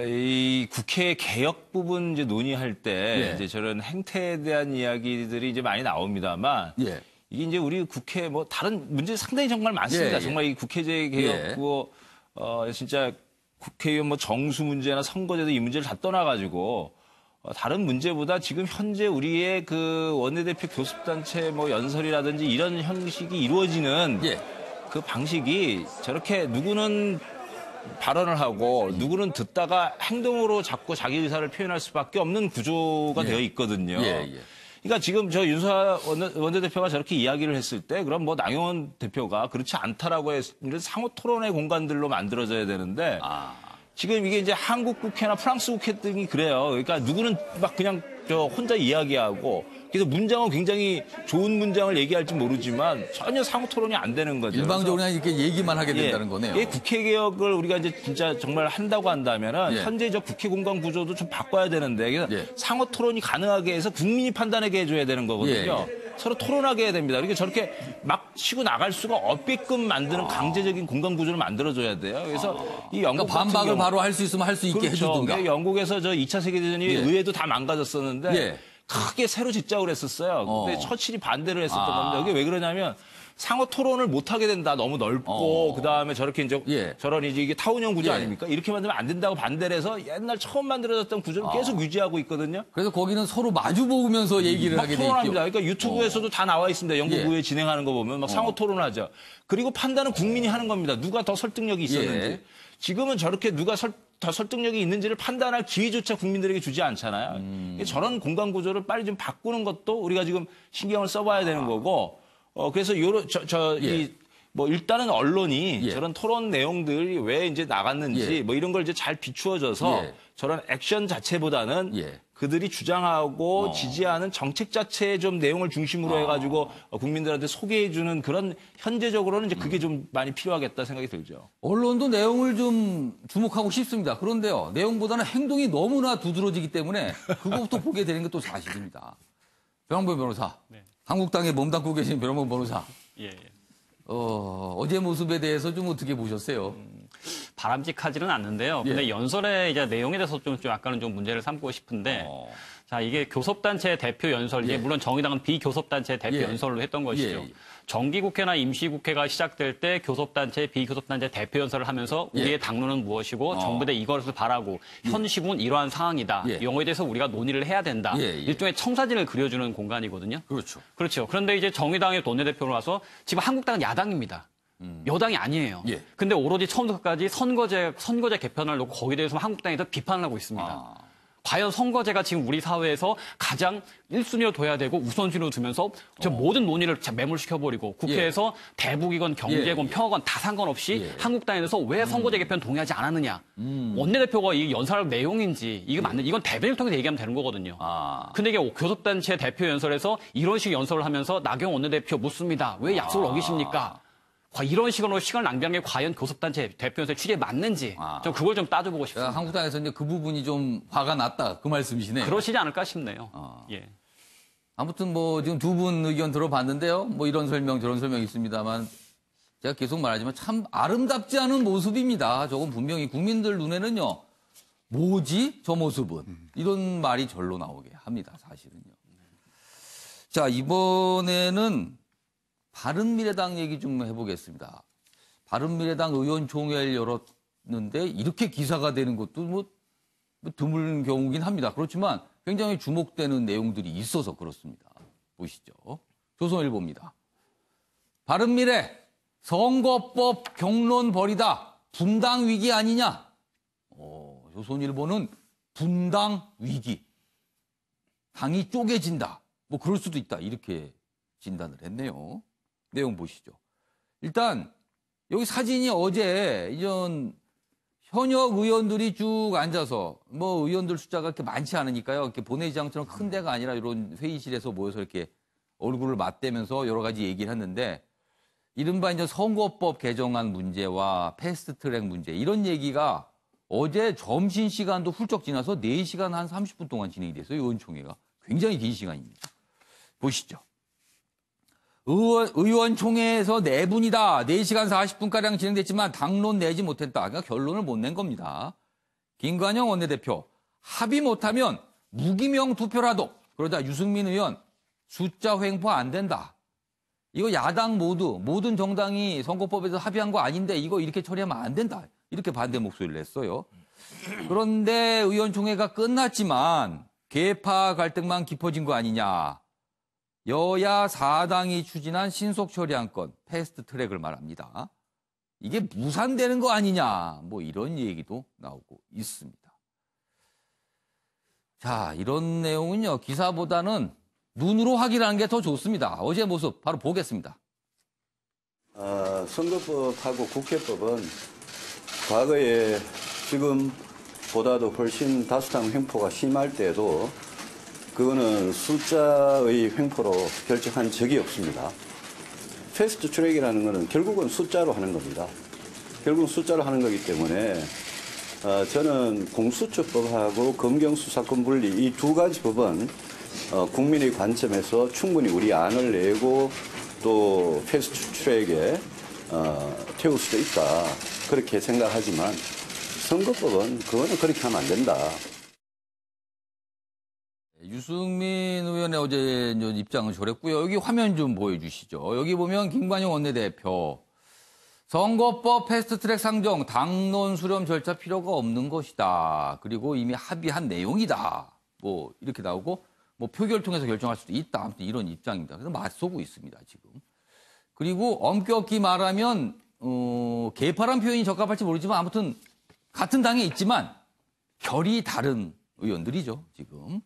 [SPEAKER 4] 이 국회 개혁 부분 이제 논의할 때
[SPEAKER 1] 예.
[SPEAKER 4] 이제 저런 행태에 대한 이야기들이 이제 많이 나옵니다만
[SPEAKER 1] 예.
[SPEAKER 4] 이게 이제 우리 국회 다른 문제 상당히 정말 많습니다.
[SPEAKER 1] 예.
[SPEAKER 4] 정말 이 국회제 개혁 진짜 국회의원 정수 문제나 선거제도 이 문제를 다 떠나가지고 다른 문제보다 지금 현재 우리의 그 원내대표 교섭단체 연설이라든지 이런 형식이 이루어지는 그 방식이 저렇게 누구는 발언을 하고 누구는 듣다가 행동으로 자꾸 자기 의사를 표현할 수밖에 없는 구조가 되어 있거든요. 그러니까 지금 저 윤소아 원내대표가 저렇게 이야기를 했을 때 그럼 나경원 대표가 그렇지 않다라고 했을 상호 토론의 공간들로 만들어져야 되는데 지금 이게 이제 한국 국회나 프랑스 국회 등이 그래요. 그러니까 누구는 막 그냥 혼자 이야기하고 그래서 문장은 굉장히 좋은 문장을 얘기할지 모르지만 전혀 상호 토론이 안 되는 거죠.
[SPEAKER 1] 일방적으로 그냥 이렇게 얘기만 하게 된다는 거네요.
[SPEAKER 4] 이 국회 개혁을 우리가 이제 진짜 정말 한다고 한다면은
[SPEAKER 1] 예.
[SPEAKER 4] 현재 저 국회 공간 구조도 좀 바꿔야 되는데 그래서
[SPEAKER 1] 예.
[SPEAKER 4] 상호 토론이 가능하게 해서 국민이 판단하게 해줘야 되는 거거든요.
[SPEAKER 1] 예.
[SPEAKER 4] 서로 토론하게 해야 됩니다. 그러니까 저렇게 막 치고 나갈 수가 없게끔 만드는 강제적인 공간 구조를 만들어줘야 돼요. 그래서 이 영국
[SPEAKER 1] 그러니까 반박을 바로 할 수 있으면 할 수 있게
[SPEAKER 4] 그렇죠.
[SPEAKER 1] 해주든가.
[SPEAKER 4] 영국에서 저 2차 세계대전이
[SPEAKER 1] 예.
[SPEAKER 4] 의회도 다 망가졌었는데
[SPEAKER 1] 예.
[SPEAKER 4] 크게 새로 짓자고 그랬었어요. 근데 처칠이 반대를 했었던 겁니다. 이게 왜 그러냐면 상호 토론을 못 하게 된다. 너무 넓고 그다음에 저렇게 이제
[SPEAKER 1] 예.
[SPEAKER 4] 저런 이제 이게 타운형 구조
[SPEAKER 1] 예.
[SPEAKER 4] 아닙니까? 이렇게 만들면 안 된다고 반대를 해서 옛날 처음 만들어졌던 구조를 계속 유지하고 있거든요.
[SPEAKER 1] 그래서 거기는 서로 마주 보면서 얘기를
[SPEAKER 4] 막
[SPEAKER 1] 하게 돼
[SPEAKER 4] 토론합니다.
[SPEAKER 1] 있죠.
[SPEAKER 4] 그러니까 유튜브에서도 다 나와 있습니다. 영국
[SPEAKER 1] 예.
[SPEAKER 4] 의회 진행하는 거 보면 막 상호 토론하죠. 그리고 판단은 국민이 하는 겁니다. 누가 더 설득력이 있었는지.
[SPEAKER 1] 예.
[SPEAKER 4] 지금은 저렇게 누가 더 설득력이 있는지를 판단할 기회조차 국민들에게 주지 않잖아요. 저런 공간 구조를 빨리 좀 바꾸는 것도 우리가 지금 신경을 써봐야 되는 거고. 그래서
[SPEAKER 1] 예.
[SPEAKER 4] 뭐 일단은 언론이
[SPEAKER 1] 예.
[SPEAKER 4] 저런 토론 내용들이 왜 이제 나갔는지
[SPEAKER 1] 예.
[SPEAKER 4] 뭐 이런 걸 이제 잘 비추어줘서
[SPEAKER 1] 예.
[SPEAKER 4] 저런 액션 자체보다는
[SPEAKER 1] 예.
[SPEAKER 4] 그들이 주장하고 지지하는 정책 자체의 좀 내용을 중심으로 해가지고 국민들한테 소개해주는 그런 현재적으로는 이제 그게 좀 많이 필요하겠다 생각이 들죠.
[SPEAKER 1] 언론도 내용을 좀 주목하고 싶습니다. 그런데요, 내용보다는 행동이 너무나 두드러지기 때문에 그것부터 보게 되는 게 또 사실입니다. 변형범 변호사,
[SPEAKER 6] 네.
[SPEAKER 1] 한국당에 몸담고 계신 변형범 변호사,
[SPEAKER 6] 예.
[SPEAKER 1] 어제 모습에 대해서 좀 어떻게 보셨어요?
[SPEAKER 6] 바람직하지는 않는데요. 근데
[SPEAKER 1] 예.
[SPEAKER 6] 연설의 이제 내용에 대해서 좀 약간은 좀 문제를 삼고 싶은데, 자, 이게 교섭단체 대표 연설, 이제
[SPEAKER 1] 예.
[SPEAKER 6] 물론 정의당은 비교섭단체 대표
[SPEAKER 1] 예.
[SPEAKER 6] 연설로 했던 것이죠.
[SPEAKER 1] 예.
[SPEAKER 6] 정기국회나 임시국회가 시작될 때 교섭단체, 비교섭단체 대표 연설을 하면서 우리의
[SPEAKER 1] 예.
[SPEAKER 6] 당론은 무엇이고 정부대 이것을 바라고 현 시국은 이러한 상황이다.
[SPEAKER 1] 예.
[SPEAKER 6] 이거에 대해서 우리가 논의를 해야 된다.
[SPEAKER 1] 예.
[SPEAKER 6] 일종의 청사진을 그려주는 공간이거든요.
[SPEAKER 1] 그렇죠.
[SPEAKER 6] 그렇죠. 그런데 이제 정의당의 원내대표로 와서 지금 한국당은 야당입니다. 여당이 아니에요.
[SPEAKER 1] 예.
[SPEAKER 6] 근데 오로지 처음부터 끝까지 선거제 개편을 놓고 거기에 대해서 한국당이 더 비판을 하고 있습니다. 과연 선거제가 지금 우리 사회에서 가장 1순위로 둬야 되고 우선순위로 두면서 저 모든 논의를 매몰시켜버리고 국회에서 대북이건 경제건
[SPEAKER 1] 예.
[SPEAKER 6] 평화건 다 상관없이
[SPEAKER 1] 예.
[SPEAKER 6] 한국당에 대해서 왜 선거제 개편 동의하지 않았느냐. 원내대표가 이 연설할 내용인지 이게 맞는 이건 대변을 통해서 얘기하면 되는 거거든요. 근데 이게 교섭단체 대표 연설에서 이런 식의 연설을 하면서 나경원 원내대표 묻습니다. 왜 약속을 어기십니까? 이런 식으로 시간을 낭비한 게 과연 교섭단체 대표연설 취지에 맞는지 좀 그걸 좀 따져보고 싶습니다.
[SPEAKER 1] 한국당에서 이제 그 부분이 좀 화가 났다 그 말씀이시네요.
[SPEAKER 6] 그러시지 않을까 싶네요. 예.
[SPEAKER 1] 아무튼 뭐 지금 두 분 의견 들어봤는데요. 뭐 이런 설명 저런 설명 있습니다만 제가 계속 말하지만 참 아름답지 않은 모습입니다. 저건 분명히 국민들 눈에는요. 뭐지 저 모습은 이런 말이 절로 나오게 합니다. 사실은요. 자 이번에는 바른미래당 얘기 좀 해보겠습니다. 바른미래당 의원총회를 열었는데 이렇게 기사가 되는 것도 뭐 드문 경우긴 합니다. 그렇지만 굉장히 주목되는 내용들이 있어서 그렇습니다. 보시죠. 조선일보입니다. 바른미래 선거법 경론 벌이다. 분당 위기 아니냐. 조선일보는 분당 위기. 당이 쪼개진다. 뭐 그럴 수도 있다. 이렇게 진단을 했네요. 내용 보시죠. 일단 여기 사진이 어제 이전 현역 의원들이 쭉 앉아서 뭐 의원들 숫자가 그렇게 많지 않으니까요. 이렇게 본회의장처럼 큰 데가 아니라 이런 회의실에서 모여서 이렇게 얼굴을 맞대면서 여러 가지 얘기를 했는데 이른바 이제 선거법 개정안 문제와 패스트트랙 문제 이런 얘기가 어제 점심시간도 훌쩍 지나서 4시간 한 30분 동안 진행이 됐어요. 의원총회가. 굉장히 긴 시간입니다. 보시죠. 의원총회에서 4분이다. 4시간 40분가량 진행됐지만 당론 내지 못했다. 그러니까 결론을 못 낸 겁니다. 김관영 원내대표. 합의 못하면 무기명 투표라도. 그러자 유승민 의원. 숫자 횡포 안 된다. 이거 야당 모든 정당이 선거법에서 합의한 거 아닌데 이거 이렇게 처리하면 안 된다. 이렇게 반대 목소리를 냈어요. 그런데 의원총회가 끝났지만 계파 갈등만 깊어진 거 아니냐. 여야 4당이 추진한 신속처리안건 패스트트랙을 말합니다. 이게 무산되는 거 아니냐. 뭐 이런 얘기도 나오고 있습니다. 자, 이런 내용은요. 기사보다는 눈으로 확인하는 게 더 좋습니다. 어제 모습 바로 보겠습니다.
[SPEAKER 8] 선거법하고 국회법은 과거에 지금보다도 훨씬 다수당 횡포가 심할 때도 그거는 숫자의 횡포로 결정한 적이 없습니다. 패스트 트랙이라는 것은 결국은 숫자로 하는 겁니다. 결국은 숫자로 하는 거기 때문에 저는 공수처법하고 검경수사권 분리 이 두 가지 법은 국민의 관점에서 충분히 우리 안을 내고 또 패스트 트랙에 태울 수도 있다. 그렇게 생각하지만 선거법은 그거는 그렇게 하면 안 된다.
[SPEAKER 1] 유승민 의원의 어제 입장을 저랬고요. 여기 화면 좀 보여주시죠. 여기 보면 김관영 원내대표. 선거법 패스트트랙 상정, 당론 수렴 절차 필요가 없는 것이다. 그리고 이미 합의한 내용이다. 뭐 이렇게 나오고 뭐 표결 통해서 결정할 수도 있다. 아무튼 이런 입장입니다. 그래서 맞서고 있습니다, 지금. 그리고 엄격히 말하면 개파란 표현이 적합할지 모르지만 아무튼 같은 당에 있지만 결이 다른 의원들이죠, 지금.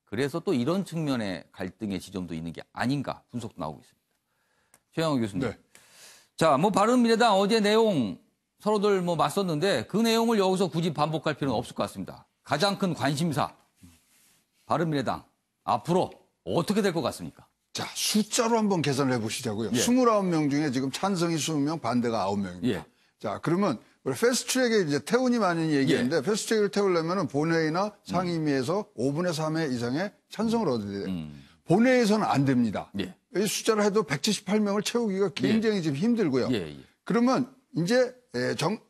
[SPEAKER 1] 그래서 또 이런 측면의 갈등의 지점도 있는 게 아닌가 분석도 나오고 있습니다. 최영호 교수님. 네. 자, 뭐 바른미래당 어제 내용 서로들 뭐 맞섰는데 그 내용을 여기서 굳이 반복할 필요는 없을 것 같습니다. 가장 큰 관심사 바른미래당 앞으로 어떻게 될 것 같습니까?
[SPEAKER 3] 자, 숫자로 한번 계산을 해보시자고요. 예. 29명 중에 지금 찬성이 20명, 반대가 9명입니다. 예. 자, 그러면 우리 패스트트랙에 이제 태운이 많은 얘기인데 예. 패스트트랙을 태우려면 본회의나 상임위에서 5분의 3회 이상의 찬성을 얻어야 돼요. 본회의에서는 안 됩니다. 예. 이 숫자를 해도 178명을 채우기가 굉장히 예. 지금 힘들고요. 예. 그러면 이제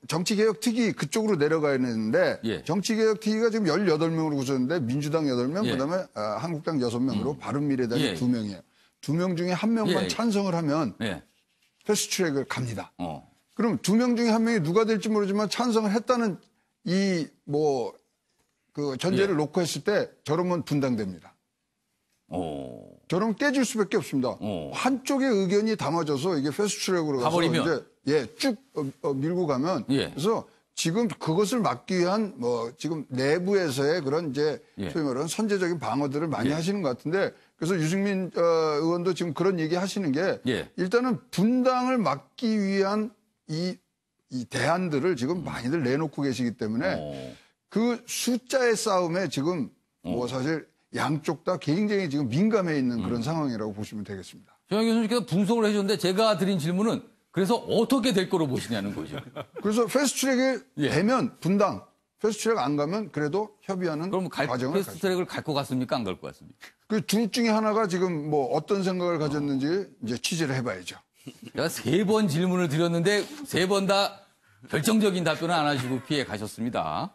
[SPEAKER 3] 정치개혁특위 그쪽으로 내려가야 되는데 예. 정치개혁특위가 지금 18명으로 구성했는데 민주당 8명, 예. 그다음에 한국당 6명으로 바른미래당이
[SPEAKER 1] 예.
[SPEAKER 3] 2명이에요. 2명 중에 1명만
[SPEAKER 1] 예.
[SPEAKER 3] 찬성을 하면 예. 패스트트랙을 갑니다. 그럼 2명 중에 1명이 누가 될지 모르지만 찬성을 했다는 이 그 전제를 예. 놓고 했을 때 저러면 분당됩니다. 저러면 깨질 수밖에 없습니다. 한쪽의 의견이 담아져서 이게 패스트트랙으로 가서
[SPEAKER 1] 가버리면.
[SPEAKER 3] 이제 예, 쭉 밀고 가면
[SPEAKER 1] 예.
[SPEAKER 3] 그래서 지금 그것을 막기 위한 지금 내부에서의 그런 이제
[SPEAKER 1] 예.
[SPEAKER 3] 소위 말하는 선제적인 방어들을 많이
[SPEAKER 1] 예.
[SPEAKER 3] 하시는 것 같은데 그래서 유승민 의원도 지금 그런 얘기 하시는 게
[SPEAKER 1] 예.
[SPEAKER 3] 일단은 분당을 막기 위한 이 대안들을 지금 많이들 내놓고 계시기 때문에 그 숫자의 싸움에 지금 사실 양쪽 다 굉장히 지금 민감해 있는 그런 상황이라고 보시면 되겠습니다.
[SPEAKER 1] 최영희 교수님께서 분석을 해주셨는데 제가 드린 질문은 그래서 어떻게 될 거로 보시냐는 거죠.
[SPEAKER 3] 그래서 패스트트랙에
[SPEAKER 1] 예.
[SPEAKER 3] 되면 분당, 패스트트랙 안 가면 그래도 협의하는
[SPEAKER 1] 그럼
[SPEAKER 3] 과정을
[SPEAKER 1] 패스트트랙을 갈 것 같습니까? 안 갈 것 같습니까?
[SPEAKER 3] 그 둘 중에 하나가 지금 어떤 생각을 가졌는지 이제 취재를 해봐야죠.
[SPEAKER 1] 제가 3번 질문을 드렸는데 3번 다 결정적인 답변을 안 하시고 피해 가셨습니다.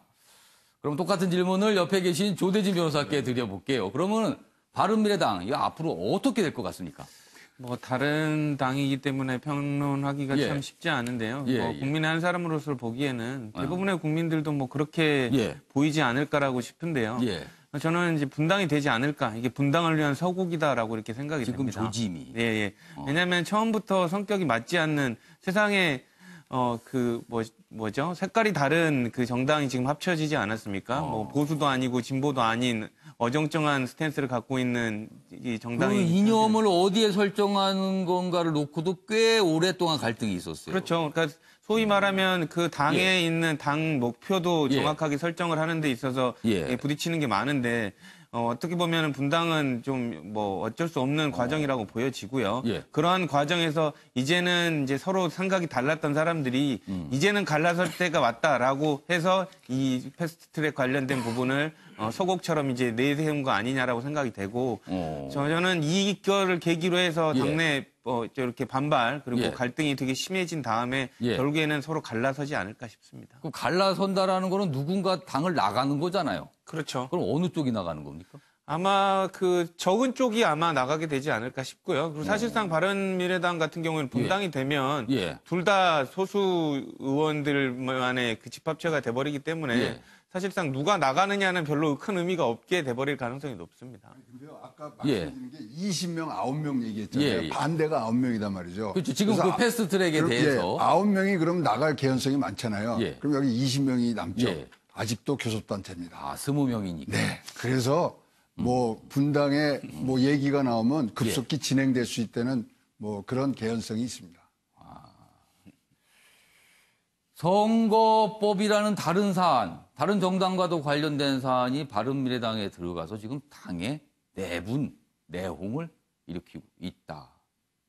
[SPEAKER 1] 그럼 똑같은 질문을 옆에 계신 조대진 변호사께 드려볼게요. 그러면 바른미래당 이거 앞으로 어떻게 될 것 같습니까?
[SPEAKER 5] 다른 당이기 때문에 평론하기가
[SPEAKER 1] 예.
[SPEAKER 5] 참 쉽지 않은데요.
[SPEAKER 1] 예.
[SPEAKER 5] 국민의 한 사람으로서 보기에는 대부분의 국민들도 그렇게
[SPEAKER 1] 예.
[SPEAKER 5] 보이지 않을까라고 싶은데요.
[SPEAKER 1] 예.
[SPEAKER 5] 저는 이제 분당이 되지 않을까. 이게 분당을 위한 서곡이다라고 이렇게 생각이
[SPEAKER 1] 지금
[SPEAKER 5] 됩니다.
[SPEAKER 1] 조짐이.
[SPEAKER 5] 예. 왜냐하면 처음부터 성격이 맞지 않는 세상에 색깔이 다른 그 정당이 지금 합쳐지지 않았습니까? 보수도 아니고 진보도 아닌 어정쩡한 스탠스를 갖고 있는 이 정당이.
[SPEAKER 1] 그 이념을 어디에 설정하는 건가를 놓고도 꽤 오랫동안 갈등이 있었어요.
[SPEAKER 5] 그렇죠. 그러니까 소위 말하면 그 당에
[SPEAKER 1] 예.
[SPEAKER 5] 있는 당 목표도
[SPEAKER 1] 예.
[SPEAKER 5] 정확하게 설정을 하는 데 있어서
[SPEAKER 1] 예.
[SPEAKER 5] 부딪히는 게 많은데 어떻게 보면 분당은 좀 어쩔 수 없는 과정이라고 보여지고요.
[SPEAKER 1] 예.
[SPEAKER 5] 그러한 과정에서 이제는 이제 서로 생각이 달랐던 사람들이 이제는 갈라설 때가 왔다라고 해서 이 패스트트랙 관련된 부분을 서곡처럼 이제 내세운 거 아니냐라고 생각이 되고 저는 이거를 계기로 해서 당내 이렇게 반발 그리고
[SPEAKER 1] 예.
[SPEAKER 5] 갈등이 되게 심해진 다음에
[SPEAKER 1] 예.
[SPEAKER 5] 결국에는 서로 갈라서지 않을까 싶습니다.
[SPEAKER 1] 그 갈라선다라는 거는 누군가 당을 나가는 거잖아요.
[SPEAKER 5] 그렇죠.
[SPEAKER 1] 그럼 어느 쪽이 나가는 겁니까?
[SPEAKER 5] 아마 그 적은 쪽이 아마 나가게 되지 않을까 싶고요. 그리고 사실상 바른미래당 같은 경우는 분당이 되면
[SPEAKER 1] 예.
[SPEAKER 5] 둘 다 소수 의원들만의 그 집합체가 돼버리기 때문에
[SPEAKER 1] 예.
[SPEAKER 5] 사실상 누가 나가느냐는 별로 큰 의미가 없게 돼버릴 가능성이 높습니다.
[SPEAKER 3] 근데요, 아까 말씀드린 게 20명, 9명 얘기했잖아요.
[SPEAKER 1] 예.
[SPEAKER 3] 반대가 9명이단 말이죠.
[SPEAKER 1] 그렇죠. 지금 그 패스트트랙에 대해서.
[SPEAKER 3] 9명이 그럼 나갈 개연성이 많잖아요.
[SPEAKER 1] 예.
[SPEAKER 3] 그럼 여기 20명이 남죠.
[SPEAKER 1] 예.
[SPEAKER 3] 아직도 교섭단체입니다.
[SPEAKER 1] 20명이니까.
[SPEAKER 3] 네. 그래서 분당에 얘기가 나오면 급속히 진행될 수 있다는 그런 개연성이 있습니다.
[SPEAKER 1] 선거법이라는 다른 사안, 다른 정당과도 관련된 사안이 바른미래당에 들어가서 지금 당에 내분, 내홍을 일으키고 있다.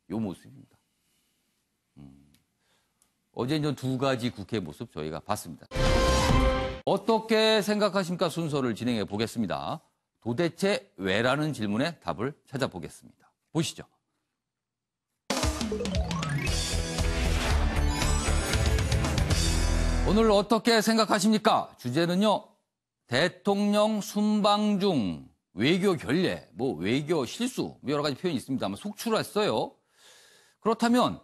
[SPEAKER 1] 요 모습입니다. 어제 이제 두 가지 국회 모습 저희가 봤습니다. 어떻게 생각하십니까? 순서를 진행해 보겠습니다. 도대체 왜라는 질문에 답을 찾아보겠습니다. 보시죠. 오늘 어떻게 생각하십니까? 주제는요. 대통령 순방 중 외교 결례, 뭐 외교 실수, 여러 가지 표현이 있습니다만 속출했어요. 그렇다면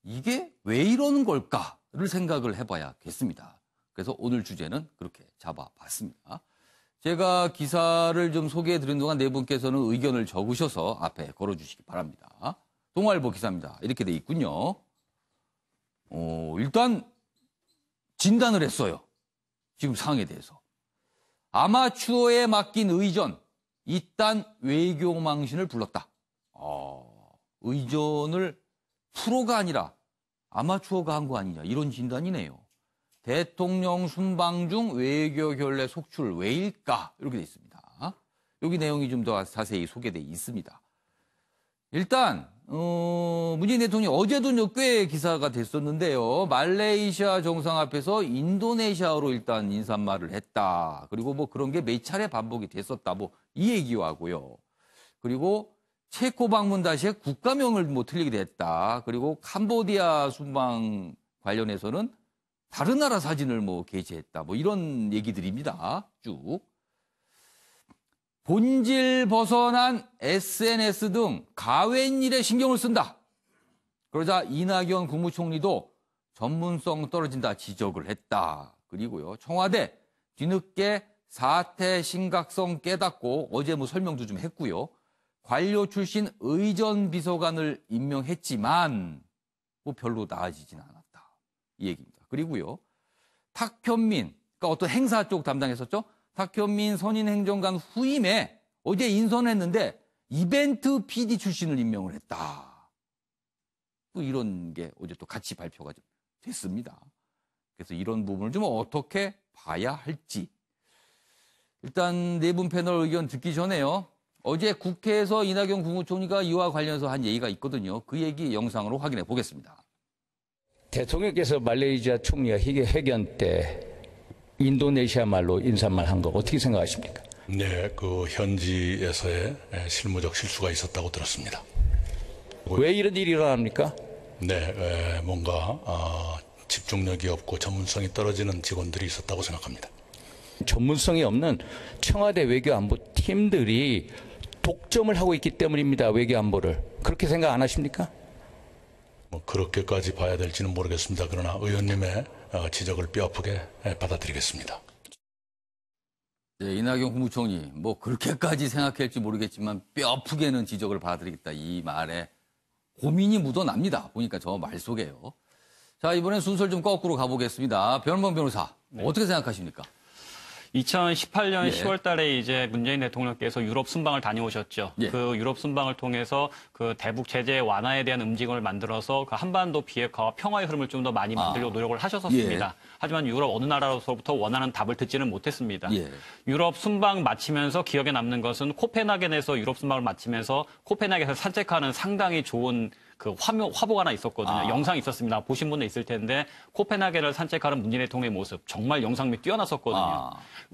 [SPEAKER 1] 이게 왜 이러는 걸까를 생각을 해봐야겠습니다. 그래서 오늘 주제는 그렇게 잡아봤습니다. 제가 기사를 좀 소개해드린 동안 네 분께서는 의견을 적으셔서 앞에 걸어주시기 바랍니다. 동아일보 기사입니다. 이렇게 돼 있군요. 일단 진단을 했어요. 지금 상황에 대해서. 아마추어에 맡긴 의전, 이딴 외교망신을 불렀다. 의전을 프로가 아니라 아마추어가 한 거 아니냐, 이런 진단이네요. 대통령 순방 중 외교 결례 속출 왜일까? 이렇게 돼 있습니다. 여기 내용이 좀 더 자세히 소개되어 있습니다. 일단 문재인 대통령이 어제도 꽤 기사가 됐었는데요. 말레이시아 정상 앞에서 인도네시아어로 일단 인사말을 했다. 그리고 뭐 그런 게 몇 차례 반복이 됐었다. 뭐 이 얘기도 하고요. 그리고 체코 방문 다시에 국가명을 뭐 틀리게 됐다. 그리고 캄보디아 순방 관련해서는 다른 나라 사진을 뭐 게시했다. 뭐 이런 얘기들입니다. 쭉. 본질 벗어난 SNS 등 가외인 일에 신경을 쓴다. 그러자 이낙연 국무총리도 전문성 떨어진다 지적을 했다. 그리고요. 청와대 뒤늦게 사태 심각성 깨닫고 어제 뭐 설명도 좀 했고요. 관료 출신 의전 비서관을 임명했지만 뭐 별로 나아지진 않았다. 이 얘기입니다. 그리고요. 탁현민, 그러니까 어떤 행사 쪽 담당했었죠. 탁현민 선임행정관 후임에 어제 인선했는데 이벤트 PD 출신을 임명을 했다. 또 이런 게 어제 또 같이 발표가 좀 됐습니다. 그래서 이런 부분을 좀 어떻게 봐야 할지. 일단 네 분 패널 의견 듣기 전에요. 어제 국회에서 이낙연 국무총리가 이와 관련해서 한 얘기가 있거든요. 그 얘기 영상으로 확인해 보겠습니다.
[SPEAKER 7] 대통령께서 말레이시아 총리와 회견 때 인도네시아 말로 인사말 한 거 어떻게 생각하십니까?
[SPEAKER 9] 네, 그 현지에서의 실무적 실수가 있었다고 들었습니다.
[SPEAKER 7] 왜 이런 일이 일어납니까?
[SPEAKER 9] 네, 뭔가 집중력이 없고 전문성이 떨어지는 직원들이 있었다고 생각합니다.
[SPEAKER 7] 전문성이 없는 청와대 외교안보 팀들이 독점을 하고 있기 때문입니다. 외교안보를. 그렇게 생각 안 하십니까?
[SPEAKER 9] 뭐 그렇게까지 봐야 될지는 모르겠습니다. 그러나 의원님의 지적을 뼈아프게 받아들이겠습니다.
[SPEAKER 1] 네, 이낙연 국무총리 뭐 그렇게까지 생각할지 모르겠지만 뼈아프게는 지적을 받아들이겠다. 이 말에 고민이 묻어납니다. 보니까 저 말 속에요. 자, 이번엔 순서를 좀 거꾸로 가보겠습니다. 변호범 변호사, 어떻게 생각하십니까?
[SPEAKER 6] 2018년
[SPEAKER 1] 예.
[SPEAKER 6] 10월 달에 이제 문재인 대통령께서 유럽 순방을 다녀오셨죠.
[SPEAKER 1] 예.
[SPEAKER 6] 그 유럽 순방을 통해서 그 대북 제재 완화에 대한 움직임을 만들어서 그 한반도 비핵화와 평화의 흐름을 좀 더 많이 만들려고 노력을 하셨었습니다.
[SPEAKER 1] 예.
[SPEAKER 6] 하지만 유럽 어느 나라로서부터 원하는 답을 듣지는 못했습니다.
[SPEAKER 1] 예.
[SPEAKER 6] 유럽 순방 마치면서 기억에 남는 것은 코펜하겐에서 유럽 순방을 마치면서 코펜하겐에서 산책하는 상당히 좋은 그 화보가 하나 있었거든요. 영상이 있었습니다. 보신 분도 있을 텐데 코펜하겐을 산책하는 문재인 대통령의 모습 정말 영상미 뛰어났었거든요.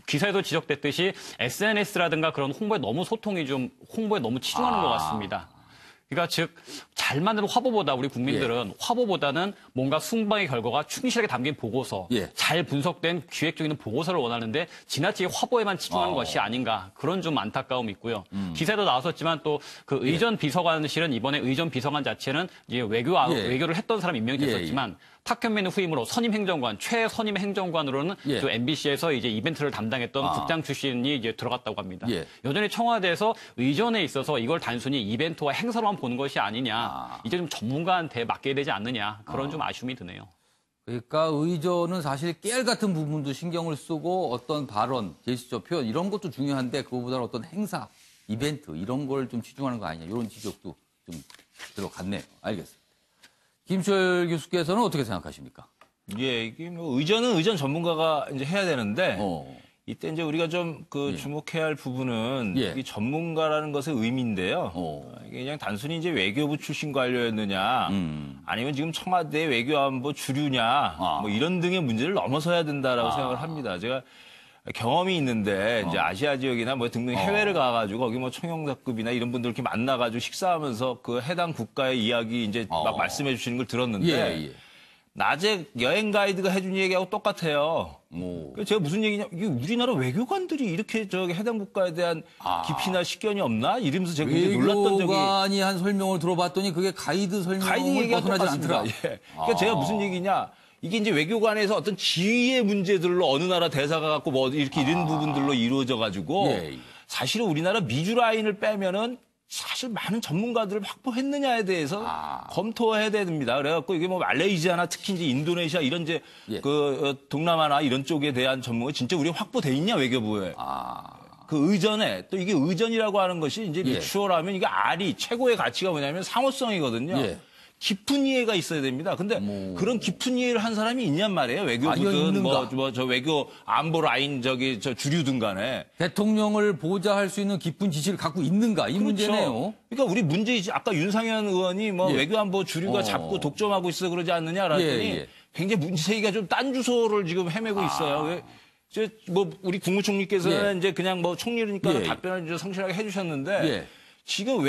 [SPEAKER 6] 기사에도 지적됐듯이 SNS라든가 그런 홍보에 너무 홍보에 너무 치중하는 것 같습니다. 그러니까 즉 잘 만든 화보보다 우리 국민들은 화보보다는 뭔가 순방의 결과가 충실하게 담긴 보고서, 잘 분석된 기획적인 보고서를 원하는데 지나치게 화보에만 치중하는 것이 아닌가, 그런 좀 안타까움이 있고요. 기사에도 나왔었지만 또 그 의전 비서관실은 이번에 의전 비서관 자체는 이제 외교를 했던 사람 임명이 됐었지만 탁현민 후임으로 최선임 행정관으로는 또 MBC에서 이제 이벤트를 담당했던 국장 출신이 이제 들어갔다고 합니다. 여전히 청와대에서 의전에 있어서 이걸 단순히 이벤트와 행사로만 보는 것이 아니냐, 이제 좀 전문가한테 맡겨야 되지 않느냐, 그런 좀 아쉬움이 드네요.
[SPEAKER 1] 그러니까 의전은 사실 깨알 같은 부분도 신경을 쓰고 어떤 발언, 제스처, 표현 이런 것도 중요한데 그거보다는 어떤 행사, 이벤트 이런 걸 좀 치중하는 거 아니냐, 이런 지적도 좀 들어갔네요. 알겠습니다. 김철 교수께서는 어떻게 생각하십니까?
[SPEAKER 4] 예, 이게 뭐 의전은 의전 전문가가 이제 해야 되는데 이때 이제 우리가 좀
[SPEAKER 1] 예.
[SPEAKER 4] 주목해야 할 부분은
[SPEAKER 1] 예.
[SPEAKER 4] 이 전문가라는 것의 의미인데요. 이게 그냥 단순히 이제 외교부 출신 관료였느냐, 아니면 지금 청와대 외교안보 주류냐, 뭐 이런 등의 문제를 넘어서야 된다라고 생각을 합니다. 제가 경험이 있는데 이제 아시아 지역이나 뭐 등등 해외를 가가지고 거기 뭐 총영사급이나 이런 분들 이렇게 만나가지고 식사하면서 그 해당 국가의 이야기 이제 막 말씀해 주시는 걸 들었는데.
[SPEAKER 1] 예.
[SPEAKER 4] 낮에 여행 가이드가 해준 얘기하고 똑같아요. 제가 무슨 얘기냐, 이게 우리나라 외교관들이 이렇게 저기 해당 국가에 대한 깊이나 식견이 없나? 이러면서 제가 굉장히 놀랐던 적이.
[SPEAKER 1] 외교관이 한 설명을 들어봤더니 그게 가이드 설명을
[SPEAKER 4] 얘기가
[SPEAKER 1] 벗어나지
[SPEAKER 4] 똑같습니다.
[SPEAKER 1] 않더라.
[SPEAKER 4] 예. 그러니까 제가 무슨 얘기냐. 이게 이제 외교관에서 어떤 지위의 문제들로 어느 나라 대사가 갖고 뭐 이렇게 이런 부분들로 이루어져 가지고 사실은 우리나라 미주 라인을 빼면은 사실 많은 전문가들을 확보했느냐에 대해서 검토해야 됩니다. 그래갖고 이게 뭐 말레이시아나 특히 이제 인도네시아 이런 이제 동남아나 이런 쪽에 대한 전문가 진짜 우리 확보돼 있냐 외교부에. 그 의전에 또 이게 의전이라고 하는 것이 이제 리추얼하면 이게 R이 최고의 가치가 뭐냐면 상호성이거든요. 깊은 이해가 있어야 됩니다. 근데 그런 깊은 이해를 한 사람이 있냔 말이에요. 외교부든 저 외교 안보 라인 저 주류든 간에.
[SPEAKER 1] 대통령을 보좌할 수 있는 깊은 지식을 갖고 있는가 이 문제네요.
[SPEAKER 4] 그러니까 우리 문제이지 아까 윤상현 의원이 뭐 외교 안보 주류가 잡고 독점하고 있어 그러지 않느냐라더니 굉장히 문제제기가 좀 딴 주소를 지금 헤매고 있어요. 뭐 우리 국무총리께서는 이제 그냥 뭐 총리니까 답변을 이제 성실하게 해주셨는데. 지금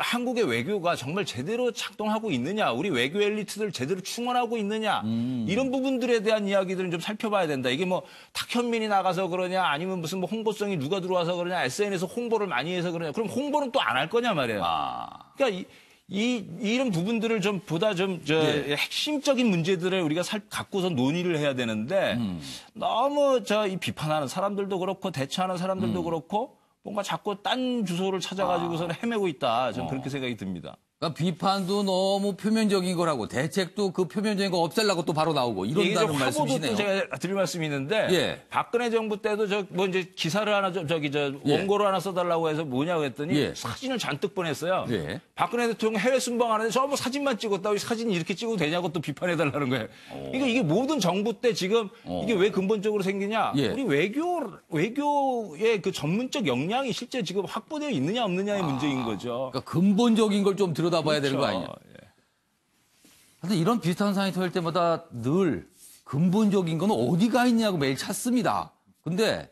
[SPEAKER 4] 한국의 외교가 정말 제대로 작동하고 있느냐, 우리 외교 엘리트들 제대로 충원하고 있느냐, 이런 부분들에 대한 이야기들은 좀 살펴봐야 된다. 이게 뭐 탁현민이 나가서 그러냐, 아니면 무슨 뭐 홍보성이 누가 들어와서 그러냐, SNS 홍보를 많이 해서 그러냐, 그럼 홍보는 또 안 할 거냐 말이에요. 그러니까 이런 부분들을 좀 보다 좀 핵심적인 문제들을 우리가 갖고서 논의를 해야 되는데 너무 이 비판하는 사람들도 그렇고 대처하는 사람들도 그렇고. 뭔가 자꾸 딴 주소를 찾아가지고서는 헤매고 있다. 저는 그렇게 생각이 듭니다.
[SPEAKER 1] 그러니까 비판도 너무 표면적인 거라고 대책도 그 표면적인 거 없애려고 또 바로 나오고 이런다는 말씀이시네요.
[SPEAKER 4] 화보도 제가 드릴 말씀이 있는데 박근혜 정부 때도 뭐 이제 기사를 하나 원고를 하나 써달라고 해서 뭐냐고 했더니 사진을 잔뜩 보냈어요. 박근혜 대통령 해외 순방하는데 전부 사진만 찍었다고 사진 이렇게 찍어도 되냐고 또 비판해달라는 거예요. 그러니까 이게 모든 정부 때 지금 이게 왜 근본적으로 생기냐? 우리 외교의 그 전문적 역량이 실제 지금 확보되어 있느냐 없느냐의 문제인 거죠.
[SPEAKER 1] 그러니까 근본적인 걸 좀 들여다봐야 되는 거 아니냐. 근데 이런 비슷한 상황이 터질 때마다 늘 근본적인 건 어디가 있냐고 매일 찾습니다. 근데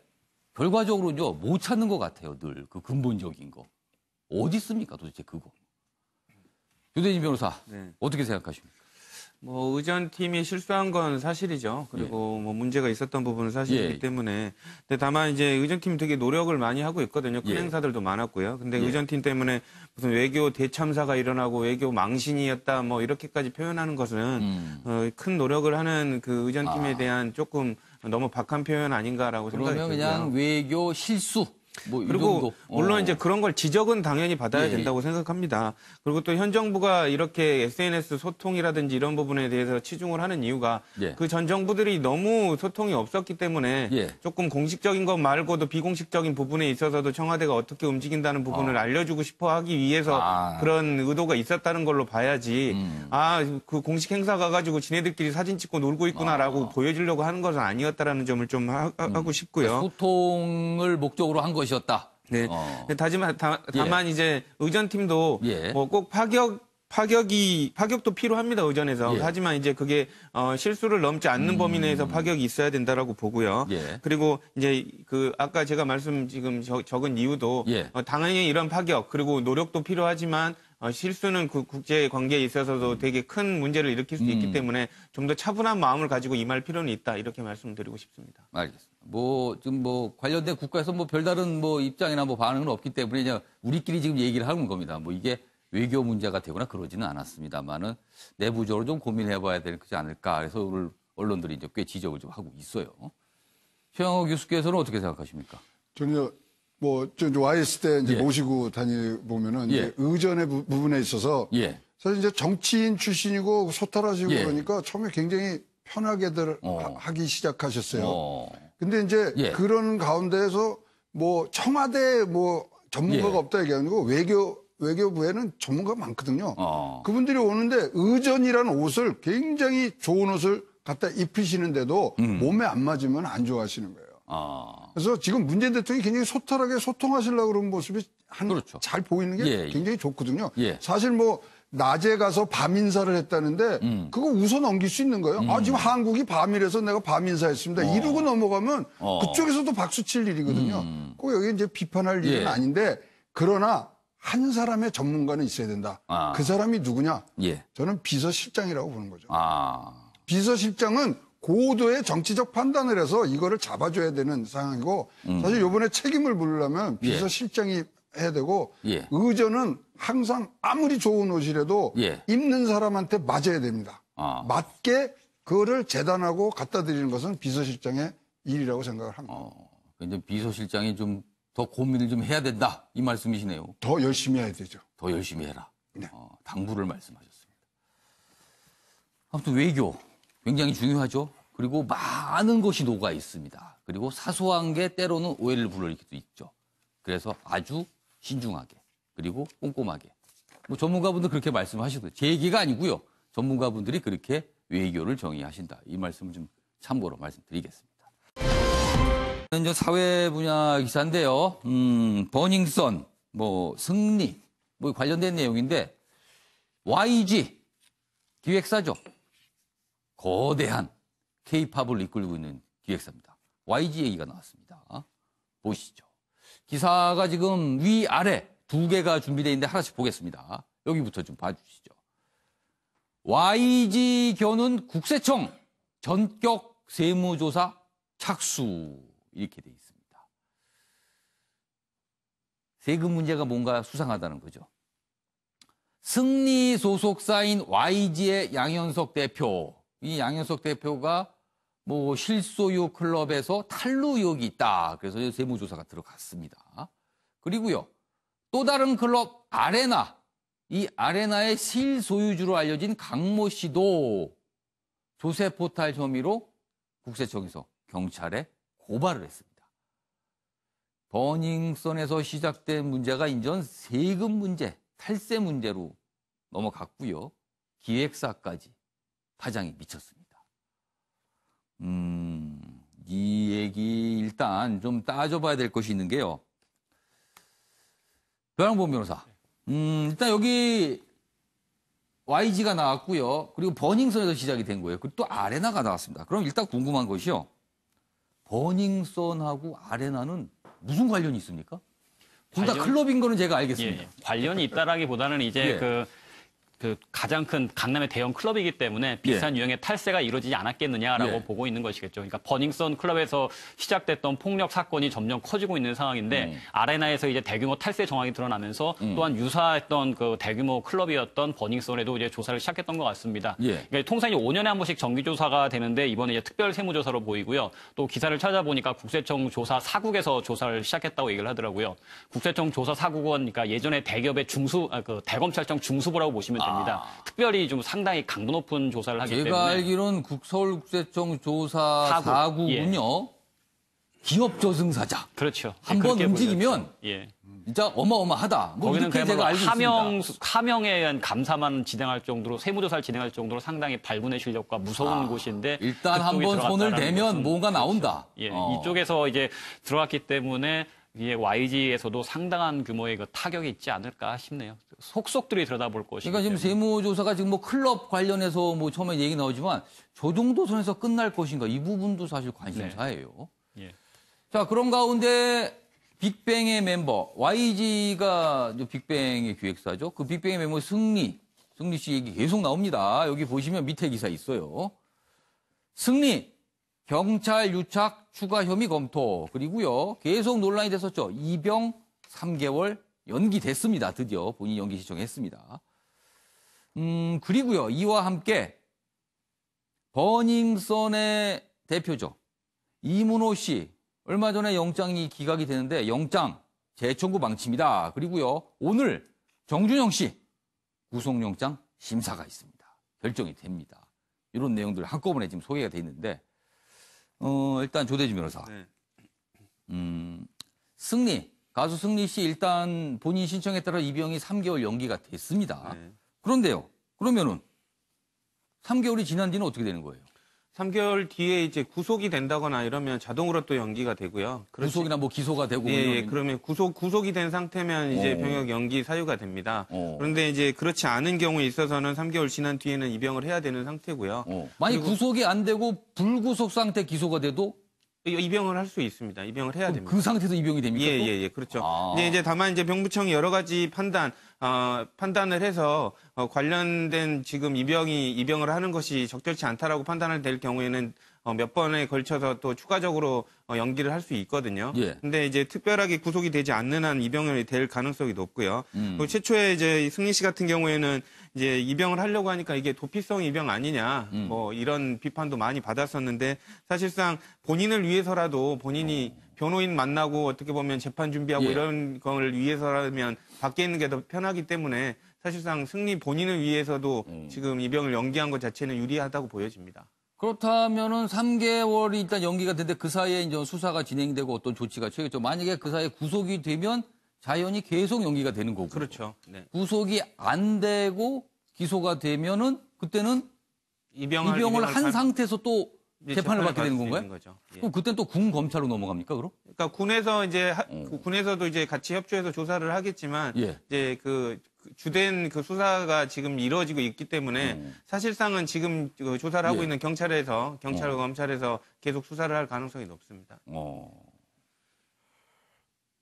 [SPEAKER 1] 결과적으로는요, 못 찾는 것 같아요, 늘. 그 근본적인 거. 어디 있습니까, 도대체 그거. 유대진 변호사, 어떻게 생각하십니까?
[SPEAKER 5] 뭐 의전팀이 실수한 건 사실이죠. 그리고 뭐 문제가 있었던 부분은 사실이기 때문에. 근데 다만 이제 의전팀이 되게 노력을 많이 하고 있거든요. 큰 행사들도 많았고요. 근데 의전팀 때문에 무슨 외교 대참사가 일어나고 외교 망신이었다 뭐 이렇게까지 표현하는 것은 큰 노력을 하는 그 의전팀에 대한 조금 너무 박한 표현 아닌가라고 생각이 들고요.
[SPEAKER 1] 그러면 그냥 외교 실수. 뭐
[SPEAKER 5] 그리고 물론 이제 그런 걸 지적은 당연히 받아야 된다고 생각합니다. 그리고 또 현 정부가 이렇게 SNS 소통이라든지 이런 부분에 대해서 치중을 하는 이유가 그 전 정부들이 너무 소통이 없었기 때문에 조금 공식적인 것 말고도 비공식적인 부분에 있어서도 청와대가 어떻게 움직인다는 부분을 알려주고 싶어 하기 위해서 그런 의도가 있었다는 걸로 봐야지 그 공식 행사 가가지고 지네들끼리 사진 찍고 놀고 있구나라고 보여주려고 하는 것은 아니었다라는 점을 좀 하고 싶고요.
[SPEAKER 1] 소통을 목적으로 한 것이었다.
[SPEAKER 5] 네. 다만 이제 의전팀도 뭐 꼭 파격도 필요합니다, 의전에서. 하지만 이제 그게 실수를 넘지 않는 범위 내에서 파격이 있어야 된다라고 보고요. 그리고 이제 아까 제가 지금 적은 이유도 당연히 이런 파격 그리고 노력도 필요하지만 실수는 그 국제 관계에 있어서도 되게 큰 문제를 일으킬 수 있기 때문에 좀 더 차분한 마음을 가지고 임할 필요는 있다, 이렇게 말씀드리고 싶습니다.
[SPEAKER 1] 알겠습니다. 지금 관련된 국가에서 별다른 입장이나 반응은 없기 때문에 그냥 우리끼리 지금 얘기를 하는 겁니다. 이게 외교 문제가 되거나 그러지는 않았습니다만은 내부적으로 좀 고민해봐야 되지 않을까. 그래서 오늘 언론들이 이제 꽤 지적을 좀 하고 있어요. 최영호 교수께서는 어떻게 생각하십니까?
[SPEAKER 3] 저는 와 있을 때 이제 모시고 다니보면은 의전의 부분에 있어서 사실 이제 정치인 출신이고 소탈하시고 그러니까 처음에 굉장히 편하게들 하기 시작하셨어요. 근데 이제 그런 가운데에서 청와대 전문가가 없다 얘기하는 거 외교부에는 전문가가 많거든요. 그분들이 오는데 의전이라는 옷을 굉장히 좋은 옷을 갖다 입히시는데도 몸에 안 맞으면 안 좋아하시는 거예요. 그래서 지금 문재인 대통령이 굉장히 소탈하게 소통하시려고 그런 모습이
[SPEAKER 1] 그렇죠.
[SPEAKER 3] 잘 보이는 게
[SPEAKER 1] 예,
[SPEAKER 3] 굉장히 좋거든요.
[SPEAKER 1] 예.
[SPEAKER 3] 사실 뭐 낮에 가서 밤 인사를 했다는데 그거 웃어 넘길 수 있는 거예요. 지금 한국이 밤이라서 내가 밤 인사했습니다. 이러고 넘어가면 그쪽에서도 박수 칠 일이거든요. 꼭 여기 이제 비판할 일은
[SPEAKER 1] 예.
[SPEAKER 3] 아닌데 그러나 한 사람의 전문가는 있어야 된다. 그 사람이 누구냐?
[SPEAKER 1] 예.
[SPEAKER 3] 저는 비서실장이라고 보는 거죠. 비서실장은 고도의 정치적 판단을 해서 이거를 잡아줘야 되는 상황이고 사실 이번에 책임을 물으려면 비서실장이 해야 되고
[SPEAKER 1] 예.
[SPEAKER 3] 의전은 항상 아무리 좋은 옷이라도
[SPEAKER 1] 예.
[SPEAKER 3] 입는 사람한테 맞아야 됩니다. 맞게 그거를 재단하고 갖다 드리는 것은 비서실장의 일이라고 생각을 합니다.
[SPEAKER 1] 이제 비서실장이 좀 더 고민을 좀 해야 된다 이 말씀이시네요.
[SPEAKER 3] 더 열심히 해야 되죠.
[SPEAKER 1] 더 열심히 해라.
[SPEAKER 3] 네.
[SPEAKER 1] 당부를 말씀하셨습니다. 아무튼 외교 굉장히 중요하죠. 그리고 많은 것이 녹아 있습니다. 그리고 사소한 게 때로는 오해를 불러일으키도 있죠. 그래서 아주 신중하게 그리고 꼼꼼하게. 뭐 전문가분들 그렇게 말씀하시거든요. 제 얘기가 아니고요. 전문가분들이 그렇게 외교를 정의하신다. 이 말씀을 좀 참고로 말씀드리겠습니다. 이제 사회 분야 기사인데요. 버닝썬, 뭐 승리, 뭐 관련된 내용인데 YG 기획사죠. 거대한 K-팝을 이끌고 있는 기획사입니다. YG 얘기가 나왔습니다. 보시죠. 기사가 지금 위아래 두 개가 준비되어 있는데 하나씩 보겠습니다. 여기부터 좀 봐주시죠. YG 겨눈 국세청 전격 세무조사 착수 이렇게 돼 있습니다. 세금 문제가 뭔가 수상하다는 거죠. 승리 소속사인 YG의 양현석 대표, 이 양현석 대표가 뭐 실소유 클럽에서 탈루 의혹이 있다. 그래서 세무조사가 들어갔습니다. 그리고요, 또 다른 클럽 아레나, 이 아레나의 실소유주로 알려진 강모 씨도 조세 포탈 혐의로 국세청에서 경찰에 고발을 했습니다. 버닝썬에서 시작된 문제가 인전 세금 문제, 탈세 문제로 넘어갔고요. 기획사까지 파장이 미쳤습니다. 이 얘기 일단 좀 따져봐야 될 것이 있는 게요. 변항범 변호사. 일단 여기 YG가 나왔고요. 그리고 버닝썬에서 시작이 된 거예요. 그리고 또 아레나가 나왔습니다. 그럼 일단 궁금한 것이요. 버닝썬하고 아레나는 무슨 관련이 있습니까? 둘 다 클럽인 거는 제가 알겠습니다.
[SPEAKER 6] 예, 관련이 있다라기보다는 이제
[SPEAKER 1] 예.
[SPEAKER 6] 그 가장 큰 강남의 대형 클럽이기 때문에 비슷한 유형의 탈세가 이루어지지 않았겠느냐라고
[SPEAKER 1] 예.
[SPEAKER 6] 보고 있는 것이겠죠. 그러니까 버닝썬 클럽에서 시작됐던 폭력 사건이 점점 커지고 있는 상황인데 아레나에서 이제 대규모 탈세 정황이 드러나면서 또한 유사했던 그 대규모 클럽이었던 버닝썬에도 이제 조사를 시작했던 것 같습니다.
[SPEAKER 1] 예.
[SPEAKER 6] 그러니까 통상이 5년에 한 번씩 정기조사가 되는데 이번에 이제 특별 세무조사로 보이고요. 또 기사를 찾아보니까 국세청 조사 사국에서 조사를 시작했다고 얘기를 하더라고요. 국세청 조사 사국은 그러니까 예전에 대기업의 대검찰청 중수부라고 보시면 됩니다. 특별히 좀 상당히 강도 높은 조사를 하기 때문에.
[SPEAKER 1] 제가 알기로는 서울국세청 조사 사국은요. 기업 저승사자.
[SPEAKER 6] 그렇죠.
[SPEAKER 1] 한번 움직이면
[SPEAKER 6] 예.
[SPEAKER 1] 진짜 어마어마하다. 뭐
[SPEAKER 6] 거기는
[SPEAKER 1] 이렇게 제가 알고 있습니다.
[SPEAKER 6] 하명에 의한 감사만 진행할 정도로 세무조사를 진행할 정도로 상당히 발군의 실력과 무서운 곳인데
[SPEAKER 1] 일단 한번 손을 대면 뭔가 나온다.
[SPEAKER 6] 예, 이쪽에서 이제 들어갔기 때문에 이게 YG에서도 상당한 규모의 그 타격이 있지 않을까 싶네요. 속속들이 들여다볼 것이기
[SPEAKER 1] 그러니까 지금 세무조사가 지금 뭐 클럽 관련해서 뭐 처음에 얘기 나오지만 저 정도 선에서 끝날 것인가 이 부분도 사실 관심사예요.
[SPEAKER 6] 네. 예.
[SPEAKER 1] 자, 그런 가운데 빅뱅의 멤버 YG가 빅뱅의 기획사죠. 그 빅뱅의 멤버 승리 씨 얘기 계속 나옵니다. 여기 보시면 밑에 기사 있어요. 승리 경찰 유착 추가 혐의 검토. 그리고요, 계속 논란이 됐었죠. 입영 3개월 연기됐습니다. 드디어 본인이 연기 신청했습니다. 그리고요, 이와 함께 버닝썬의 대표죠. 이문호 씨, 얼마 전에 영장이 기각이 되는데 영장 재청구 방침이다. 그리고요, 오늘 정준영 씨 구속영장 심사가 있습니다. 결정이 됩니다. 이런 내용들 한꺼번에 지금 소개가 돼 있는데 일단 조대주 변호사.
[SPEAKER 5] 네.
[SPEAKER 1] 가수 승리 씨 일단 본인 신청에 따라 입영이 3개월 연기가 됐습니다.
[SPEAKER 5] 네.
[SPEAKER 1] 그런데요, 그러면은 3개월이 지난 뒤는 어떻게 되는 거예요?
[SPEAKER 5] 3개월 뒤에 이제 구속이 된다거나 이러면 자동으로 또 연기가 되고요.
[SPEAKER 1] 구속이나 뭐 기소가 되고.
[SPEAKER 5] 예, 그러면 구속이 된 상태면 이제 병역 연기 사유가 됩니다. 그런데 이제 그렇지 않은 경우에 있어서는 3개월 지난 뒤에는 입영을 해야 되는 상태고요.
[SPEAKER 1] 만약 구속이 안 되고 불구속 상태 기소가 돼도
[SPEAKER 5] 입영을 할 수 있습니다. 입영을 해야 됩니다.
[SPEAKER 1] 그 상태에서 입영이 됩니까?
[SPEAKER 5] 예, 그렇죠. 이제 다만 이제 병무청이 여러 가지 판단을 해서 관련된 지금 입영을 하는 것이 적절치 않다라고 판단을 될 경우에는 몇 번에 걸쳐서 또 추가적으로 연기를 할 수 있거든요.
[SPEAKER 1] 예.
[SPEAKER 5] 근데 이제 특별하게 구속이 되지 않는 한 입영이 될 가능성이 높고요. 그리고 최초에 이제 승리 씨 같은 경우에는 이제 입영을 하려고 하니까 이게 도피성 입영 아니냐, 뭐 이런 비판도 많이 받았었는데 사실상 본인을 위해서라도 본인이 변호인 만나고 어떻게 보면 재판 준비하고
[SPEAKER 1] 예.
[SPEAKER 5] 이런 걸 위해서라면 밖에 있는 게 더 편하기 때문에 사실상 승리 본인을 위해서도 지금 입영을 연기한 것 자체는 유리하다고 보여집니다.
[SPEAKER 1] 그렇다면은 3개월이 일단 연기가 되는데 그 사이에 이제 수사가 진행되고 어떤 조치가 취해졌죠. 만약에 그 사이에 구속이 되면 자연히 계속 연기가 되는 거고.
[SPEAKER 5] 그렇죠. 네.
[SPEAKER 1] 구속이 안 되고 기소가 되면은 그때는 입영을 한 상태에서 또 재판을 받게 되는 건가요?
[SPEAKER 5] 거죠. 예.
[SPEAKER 1] 그럼 그때는 또 군 검찰로 넘어갑니까, 그럼?
[SPEAKER 5] 그러니까 군에서 이제 군에서도 이제 같이 협조해서 조사를 하겠지만
[SPEAKER 1] 예.
[SPEAKER 5] 이제 그 주된 그 수사가 지금 이루어지고 있기 때문에 사실상은 지금 그 조사를 하고
[SPEAKER 1] 예.
[SPEAKER 5] 있는 경찰과 검찰에서 계속 수사를 할 가능성이 높습니다.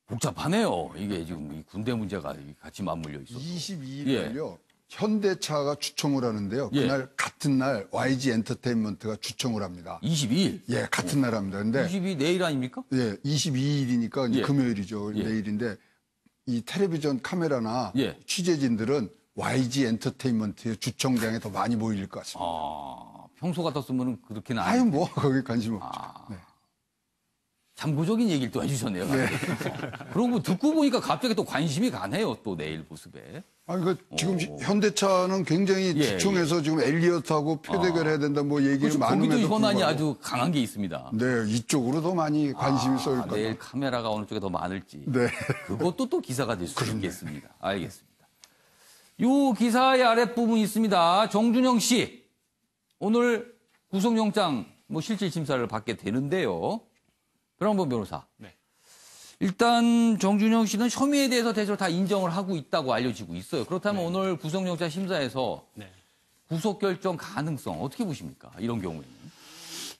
[SPEAKER 1] 복잡하네요. 이게 지금 이 군대 문제가 같이 맞물려 있어서.
[SPEAKER 3] 22일을요. 현대차가 추첨을 하는데요. 그날 같은 날 YG 엔터테인먼트가 추첨을 합니다.
[SPEAKER 1] 22일?
[SPEAKER 3] 예, 같은 날 합니다. 근데
[SPEAKER 1] 22일 내일 아닙니까?
[SPEAKER 3] 예, 22일이니까 이제
[SPEAKER 1] 예.
[SPEAKER 3] 금요일이죠.
[SPEAKER 1] 예.
[SPEAKER 3] 내일인데 이 텔레비전 카메라나
[SPEAKER 1] 예.
[SPEAKER 3] 취재진들은 YG 엔터테인먼트의 주청장에 더 많이 모일 것 같습니다.
[SPEAKER 1] 평소 같았으면 그렇게는 안.
[SPEAKER 3] 아유, 뭐 거기 관심 없죠. 네.
[SPEAKER 1] 참고적인 얘기를 또 해주셨네요. 그러고 듣고 보니까 갑자기 또 관심이 가네요. 또 내일 모습에.
[SPEAKER 3] 아니, 그 지금 현대차는 굉장히
[SPEAKER 1] 예,
[SPEAKER 3] 주총에서 지금 엘리엇하고 표대결해야 된다 뭐 얘기를
[SPEAKER 1] 그렇죠.
[SPEAKER 3] 많음에도
[SPEAKER 1] 거기도 현안이
[SPEAKER 3] 불구하고.
[SPEAKER 1] 아주 강한 게 있습니다.
[SPEAKER 3] 네, 이쪽으로 더 많이 관심이 쏠 거다.
[SPEAKER 1] 내일 카메라가 어느 쪽에 더 많을지.
[SPEAKER 3] 네.
[SPEAKER 1] 그것도 또 기사가 될 수 있겠습니다. 알겠습니다. 이 기사의 아랫부분이 있습니다. 정준영 씨. 오늘 구속영장 실질 심사를 받게 되는데요. 변환범 변호사.
[SPEAKER 6] 네.
[SPEAKER 1] 일단 정준영 씨는 혐의에 대해서 대체로 다 인정을 하고 있다고 알려지고 있어요. 그렇다면 오늘 구속영장 심사에서 구속 결정 가능성 어떻게 보십니까? 이런 경우에는.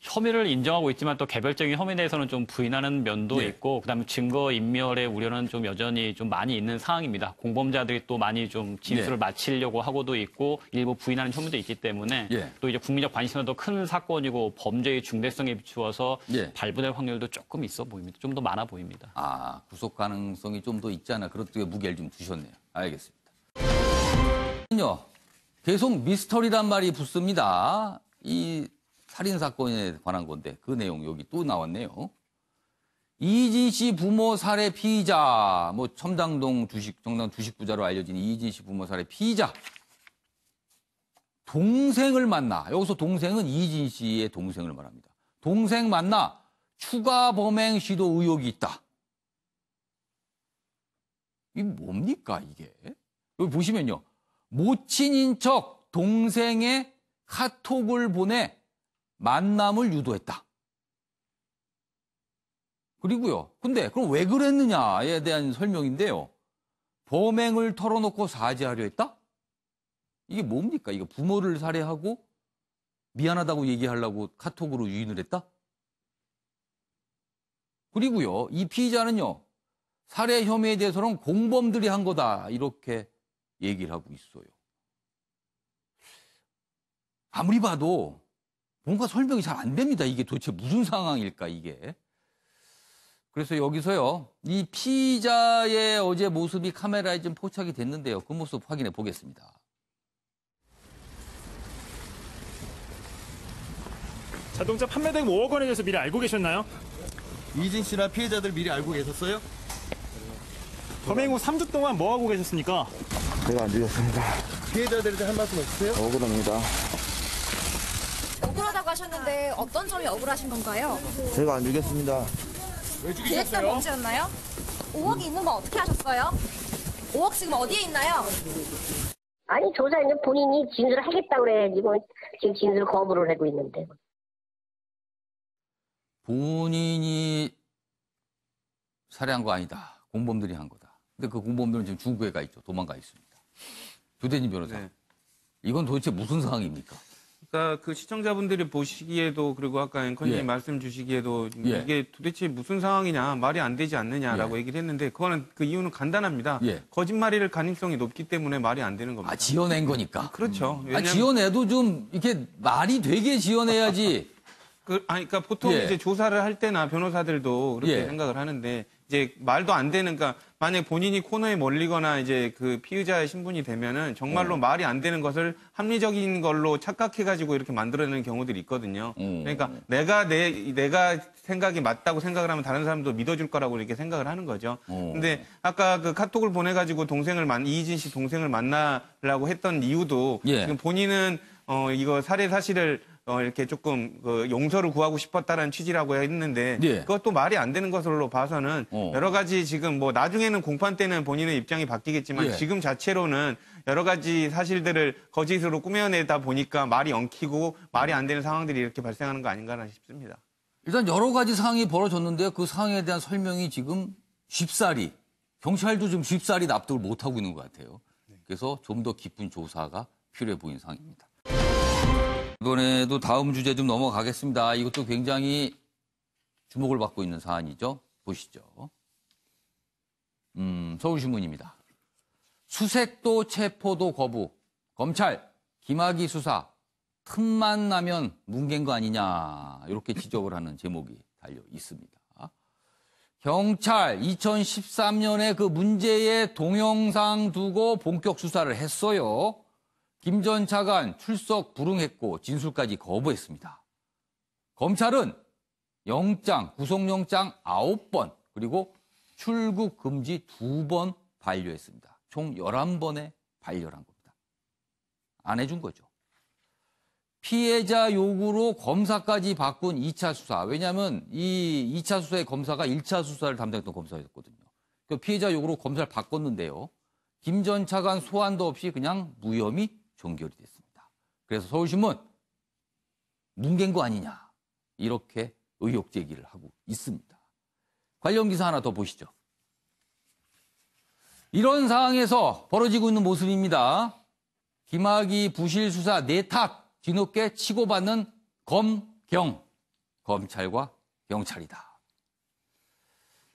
[SPEAKER 6] 혐의를 인정하고 있지만 또 개별적인 혐의에 대해서는 좀 부인하는 면도 있고 그다음에 증거 인멸의 우려는 좀 여전히 좀 많이 있는 상황입니다. 공범자들이 또 많이 좀 진술을 마치려고 하고도 있고 일부 부인하는 혐의도 있기 때문에 또 이제 국민적 관심도 큰 사건이고 범죄의 중대성에 비추어서 발부될 확률도 조금 있어 보입니다. 좀 더 많아 보입니다.
[SPEAKER 1] 구속 가능성이 좀 더 있지 않아. 그런 쪽에 무게를 좀 두셨네요. 알겠습니다. 계속 미스터리란 말이 붙습니다. 이 살인 사건에 관한 건데 그 내용 여기 또 나왔네요. 이진 씨 부모 살해 피의자, 첨당동 정당 주식 부자로 알려진 이진 씨 부모 살해 피의자 동생을 만나. 여기서 동생은 이진 씨의 동생을 말합니다. 동생 만나 추가 범행 시도 의혹이 있다. 이게 뭡니까 이게? 여기 보시면요. 모친인 척 동생의 카톡을 보내 만남을 유도했다. 그리고요. 근데 그럼 왜 그랬느냐에 대한 설명인데요. 범행을 털어놓고 사죄하려 했다? 이게 뭡니까? 이거 부모를 살해하고 미안하다고 얘기하려고 카톡으로 유인을 했다? 그리고요. 이 피의자는요. 살해 혐의에 대해서는 공범들이 한 거다. 이렇게 얘기를 하고 있어요. 아무리 봐도 뭔가 설명이 잘 안 됩니다. 이게 도대체 무슨 상황일까, 이게. 그래서 여기서요, 이 피의자의 어제 모습이 카메라에 좀 포착이 됐는데요. 그 모습 확인해 보겠습니다.
[SPEAKER 10] 자동차 판매된 5억 원에 대해서 미리 알고 계셨나요?
[SPEAKER 11] 이진 씨나 피해자들 미리 알고 계셨어요?
[SPEAKER 10] 범행 후 3주 동안 뭐 하고 계셨습니까?
[SPEAKER 11] 제가 안 죽였습니다. 피해자들한테 할 말씀 없으세요? 억울합니다.
[SPEAKER 12] 억울하다고 하셨는데 어떤 점이 억울하신 건가요?
[SPEAKER 11] 제가 안 죽였습니다.
[SPEAKER 10] 왜
[SPEAKER 12] 계획상 범죄였나요? 5억이 있는 건 어떻게 하셨어요? 5억 지금 어디에 있나요?
[SPEAKER 13] 아니 조사는 본인이 진술을 하겠다고 그래가지고 지금 진술 거부를 하고 있는데
[SPEAKER 1] 본인이 살해한 거 아니다. 공범들이 한 거다. 근데 그 공범들은 지금 중국에 가 있죠. 도망가 있습니다. 조대진 변호사.
[SPEAKER 5] 네.
[SPEAKER 1] 이건 도대체 무슨 상황입니까?
[SPEAKER 5] 그러니까 그 시청자분들이 보시기에도 그리고 아까 앵커님이
[SPEAKER 1] 예.
[SPEAKER 5] 말씀 주시기에도
[SPEAKER 1] 예.
[SPEAKER 5] 이게 도대체 무슨 상황이냐 말이 안 되지 않느냐라고
[SPEAKER 1] 예.
[SPEAKER 5] 얘기를 했는데 그거는 그 이유는 간단합니다.
[SPEAKER 1] 예.
[SPEAKER 5] 거짓말일 가능성이 높기 때문에 말이 안 되는 겁니다.
[SPEAKER 1] 아, 지어낸 거니까.
[SPEAKER 5] 그렇죠. 왜냐면
[SPEAKER 1] 지어내도 좀 이렇게 말이 되게 지어내야지.
[SPEAKER 5] 그러니까 보통
[SPEAKER 1] 예.
[SPEAKER 5] 이제 조사를 할 때나 변호사들도 그렇게
[SPEAKER 1] 예.
[SPEAKER 5] 생각을 하는데 이제 말도 안 되는 그러니까 만약 본인이 코너에 몰리거나 이제 그 피의자의 신분이 되면은 정말로 말이 안 되는 것을 합리적인 걸로 착각해가지고 이렇게 만들어내는 경우들이 있거든요. 그러니까 내가 생각이 맞다고 생각을 하면 다른 사람도 믿어줄 거라고 이렇게 생각을 하는 거죠. 근데 아까 그 카톡을 보내가지고 이희진 씨 동생을 만나려고 했던 이유도
[SPEAKER 1] 예.
[SPEAKER 5] 지금 본인은 이거 살해 사실을 이렇게 조금 용서를 구하고 싶었다는 취지라고 했는데
[SPEAKER 1] 예.
[SPEAKER 5] 그것도 말이 안 되는 것으로 봐서는 여러 가지 지금 뭐 나중에는 공판 때는 본인의 입장이 바뀌겠지만
[SPEAKER 1] 예.
[SPEAKER 5] 지금 자체로는 여러 가지 사실들을 거짓으로 꾸며내다 보니까 말이 엉키고 말이 안 되는 상황들이 이렇게 발생하는 거 아닌가 싶습니다.
[SPEAKER 1] 일단 여러 가지 상황이 벌어졌는데요. 그 상황에 대한 설명이 지금 쉽사리, 경찰도 지금 쉽사리 납득을 못하고 있는 것 같아요. 그래서 좀 더 깊은 조사가 필요해 보이는 상황입니다. 이번에도 다음 주제 좀 넘어가겠습니다. 이것도 굉장히 주목을 받고 있는 사안이죠. 보시죠. 서울신문입니다. 수색도 체포도 거부. 검찰 김학의 수사 틈만 나면 뭉갠 거 아니냐. 이렇게 지적을 하는 제목이 달려 있습니다. 경찰 2013년에 그 문제의 동영상 두고 본격 수사를 했어요. 김 전 차관 출석 불응했고 진술까지 거부했습니다. 검찰은 구속영장 9번 그리고 출국 금지 2번 반려했습니다. 총 11번에 반려한 겁니다. 안 해준 거죠. 피해자 요구로 검사까지 바꾼 2차 수사. 왜냐하면 이 2차 수사의 검사가 1차 수사를 담당했던 검사였거든요. 그 피해자 요구로 검사를 바꿨는데요. 김 전 차관 소환도 없이 그냥 무혐의 종결이 됐습니다. 그래서 서울신문 뭉갠 거 아니냐 이렇게 의혹 제기를 하고 있습니다. 관련 기사 하나 더 보시죠. 이런 상황에서 벌어지고 있는 모습입니다. 김학의 부실 수사 내탁 뒤늦게 치고받는 검찰과 경찰이다.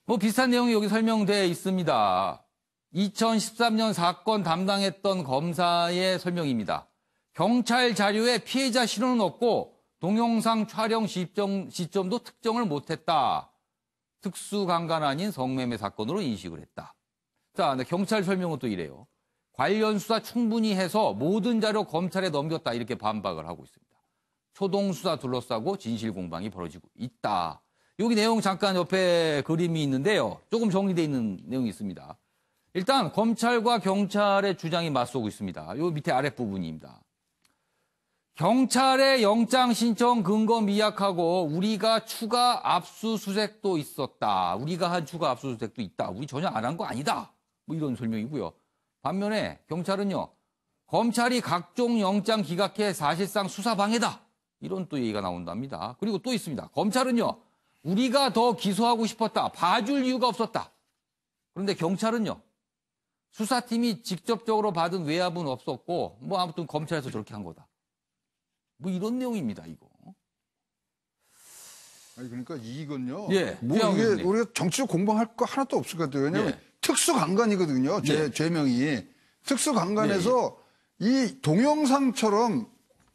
[SPEAKER 1] 뭐 비슷한 내용이 여기 설명되어 있습니다. 2013년 사건 담당했던 검사의 설명입니다. 경찰 자료에 피해자 신원은 없고 동영상 촬영 시점도 특정을 못했다. 특수강간 아닌 성매매 사건으로 인식을 했다. 자, 근데 경찰 설명은 또 이래요. 관련 수사 충분히 해서 모든 자료 검찰에 넘겼다. 이렇게 반박을 하고 있습니다. 초동 수사 둘러싸고 진실 공방이 벌어지고 있다. 여기 내용 잠깐 옆에 그림이 있는데요. 조금 정리되어 있는 내용이 있습니다. 일단 검찰과 경찰의 주장이 맞서고 있습니다. 요 밑에 아랫부분입니다. 경찰의 영장 신청 근거 미약하고 우리가 추가 압수수색도 있었다. 우리가 한 추가 압수수색도 있다. 우리 전혀 안 한 거 아니다. 뭐 이런 설명이고요. 반면에 경찰은요. 검찰이 각종 영장 기각해 사실상 수사방해다. 이런 또 얘기가 나온답니다. 그리고 또 있습니다. 검찰은요. 우리가 더 기소하고 싶었다. 봐줄 이유가 없었다. 그런데 경찰은요. 수사팀이 직접적으로 받은 외압은 없었고 뭐 아무튼 검찰에서 저렇게 한 거다. 뭐 이런 내용입니다. 이거.
[SPEAKER 3] 아니 그러니까 이건요.
[SPEAKER 1] 예.
[SPEAKER 3] 뭐 이게 우리가 정치적 공방할 거 하나도 없을 것 같아요. 왜냐하면
[SPEAKER 1] 예.
[SPEAKER 3] 특수강간이거든요. 죄명이. 특수강간에서 이 동영상처럼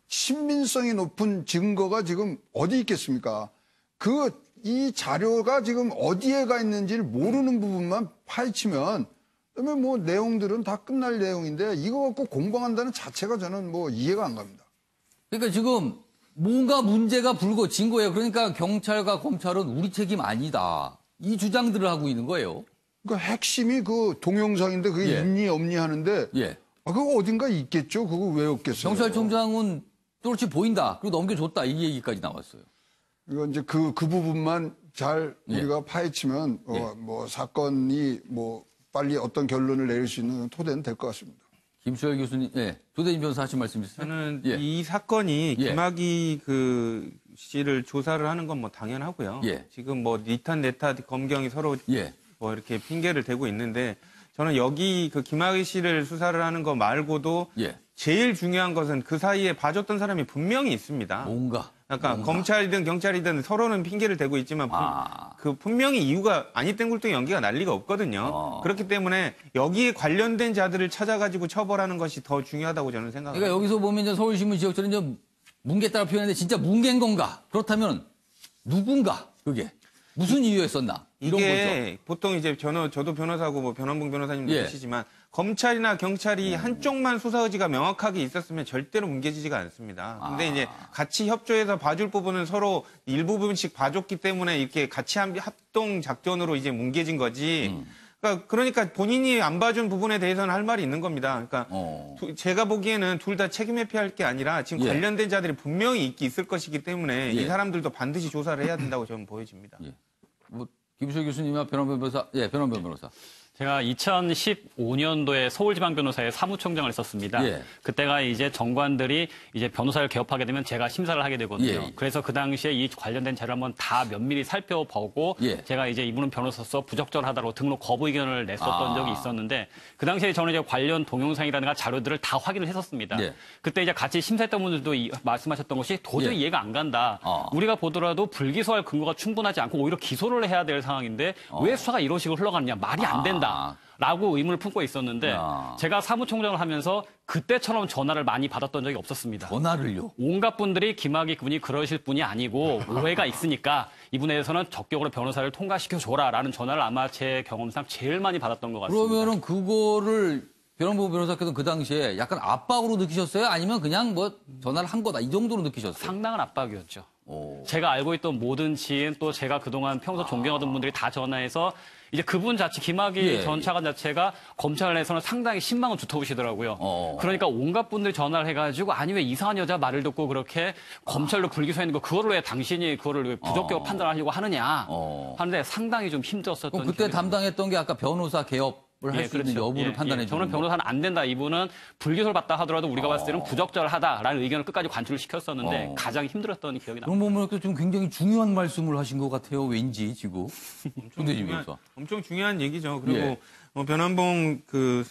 [SPEAKER 3] 신빙성이 높은 증거가 지금 어디 있겠습니까? 이 자료가 지금 어디에 가 있는지를 모르는 부분만 파헤치면 그다음에 뭐 내용들은 다 끝날 내용인데 이거 갖고 공방한다는 자체가 저는 뭐 이해가 안 갑니다.
[SPEAKER 1] 그러니까 지금 뭔가 문제가 불거진 거예요. 그러니까 경찰과 검찰은 우리 책임 아니다. 이 주장들을 하고 있는 거예요.
[SPEAKER 3] 그러니까 핵심이 그 동영상인데 그게 있니 없니 하는데 그거 어딘가 있겠죠. 그거 왜 없겠어요.
[SPEAKER 1] 경찰청장은 똘치 보인다. 그리고 넘겨줬다. 이 얘기까지 나왔어요.
[SPEAKER 3] 이거 이제 그 부분만 잘 우리가 파헤치면 뭐 사건이 뭐 빨리 어떤 결론을 내릴 수 있는 토대는 될 것 같습니다.
[SPEAKER 1] 김수열 교수님, 조대진 변호사 하신 말씀 있으세요?
[SPEAKER 5] 저는 이 사건이 김학의 씨를 조사를 하는 건 뭐 당연하고요.
[SPEAKER 1] 예.
[SPEAKER 5] 지금 뭐 니탄 네탓 검경이 서로
[SPEAKER 1] 예.
[SPEAKER 5] 뭐 이렇게 핑계를 대고 있는데 저는 여기 그 김학의 씨를 수사를 하는 거 말고도
[SPEAKER 1] 예.
[SPEAKER 5] 제일 중요한 것은 그 사이에 봐줬던 사람이 분명히 있습니다.
[SPEAKER 1] 뭔가.
[SPEAKER 5] 검찰이든 경찰이든 서로는 핑계를 대고 있지만 그 분명히 이유가 아니 땡굴땡 연기가 날 리가 없거든요. 그렇기 때문에 여기에 관련된 자들을 찾아가지고 처벌하는 것이 더 중요하다고 저는 생각합니다.
[SPEAKER 1] 그러니까 여기서 보면 이제 서울신문 지역처럼 이제 뭉개따라 표현했는데 진짜 뭉갠 건가? 그렇다면 누군가 그게 무슨 이유였었나? 이런
[SPEAKER 5] 이게
[SPEAKER 1] 거죠.
[SPEAKER 5] 보통 이제 저도 변호사고 뭐 변환봉 변호사님도
[SPEAKER 1] 예.
[SPEAKER 5] 계시지만 검찰이나 경찰이 한쪽만 수사 의지가 명확하게 있었으면 절대로 뭉개지지가 않습니다. 근데 이제 같이 협조해서 봐줄 부분은 서로 일부분씩 봐줬기 때문에 이렇게 같이 합동 작전으로 이제 뭉개진 거지. 그러니까 본인이 안 봐준 부분에 대해서는 할 말이 있는 겁니다. 그러니까 제가 보기에는 둘 다 책임 회피할 게 아니라 지금
[SPEAKER 1] 예.
[SPEAKER 5] 관련된 자들이 분명히 있을 것이기 때문에
[SPEAKER 1] 예.
[SPEAKER 5] 이 사람들도 반드시 조사를 해야 된다고 저는 보여집니다.
[SPEAKER 1] 예. 뭐 김수혁 교수님과 변호변 변호사, 예, 변호변 변호사.
[SPEAKER 6] 제가 2015년도에 서울지방변호사의 사무총장을 했었습니다.
[SPEAKER 1] 예.
[SPEAKER 6] 그때가 이제 정관들이 이제 변호사를 개업하게 되면 제가 심사를 하게 되거든요.
[SPEAKER 1] 예.
[SPEAKER 6] 그래서 그 당시에 이 관련된 자료를 한번 다 면밀히 살펴보고
[SPEAKER 1] 예.
[SPEAKER 6] 제가 이제 이분은 변호사로서 부적절하다고 등록 거부 의견을 냈었던 적이 있었는데 그 당시에 저는 이제 관련 동영상이라든가 자료들을 다 확인을 했었습니다.
[SPEAKER 1] 예.
[SPEAKER 6] 그때 이제 같이 심사했던 분들도 말씀하셨던 것이 도저히
[SPEAKER 1] 예.
[SPEAKER 6] 이해가 안 간다. 우리가 보더라도 불기소할 근거가 충분하지 않고 오히려 기소를 해야 될 상황인데 왜 수사가 이런 식으로 흘러가느냐. 말이 안 된다. 라고 의문을 품고 있었는데 제가 사무총장을 하면서 그때처럼 전화를 많이 받았던 적이 없었습니다.
[SPEAKER 1] 전화를요?
[SPEAKER 6] 온갖 분들이 김학의 그분이 그러실 분이 아니고 오해가 있으니까 이분에 대해서는 적격으로 변호사를 통과시켜줘라라는 전화를 아마 제 경험상 제일 많이 받았던 것 같습니다.
[SPEAKER 1] 그러면은 그거를 변호부 변호사께서 그 당시에 약간 압박으로 느끼셨어요? 아니면 그냥 뭐 전화를 한 거다 이 정도로 느끼셨어요?
[SPEAKER 6] 상당한 압박이었죠. 제가 알고 있던 모든 지인 또 제가 그동안 평소 존경하던 분들이 다 전화해서 이제 그분 자체 김학의 전 차관 자체가 검찰 내에서는 상당히 신망은 두터우시더라고요. 그러니까 온갖 분들이 전화를 해가지고 아니 왜 이상한 여자 말을 듣고 그렇게 검찰로 불기소했는 거 그거를 왜 당신이 그거를 왜 부적격 판단하려고 하느냐 하는데 상당히 좀 힘들었었던.
[SPEAKER 1] 그럼 그때 담당했던 게 아까 변호사 개업 할 수 있는 여부를 판단해 주는
[SPEAKER 6] 저는 변호사는 안 된다. 이분은 불기소를 받다 하더라도 우리가 봤을 때는 부적절하다라는 의견을 끝까지 관철을 시켰었는데 가장 힘들었던 기억이 납니다.
[SPEAKER 1] 그럼 보면 좀 굉장히 중요한 말씀을 하신 것 같아요. 왠지 지금.
[SPEAKER 5] 엄청 중요한 얘기죠. 그리고
[SPEAKER 1] 예.
[SPEAKER 5] 변환봉 그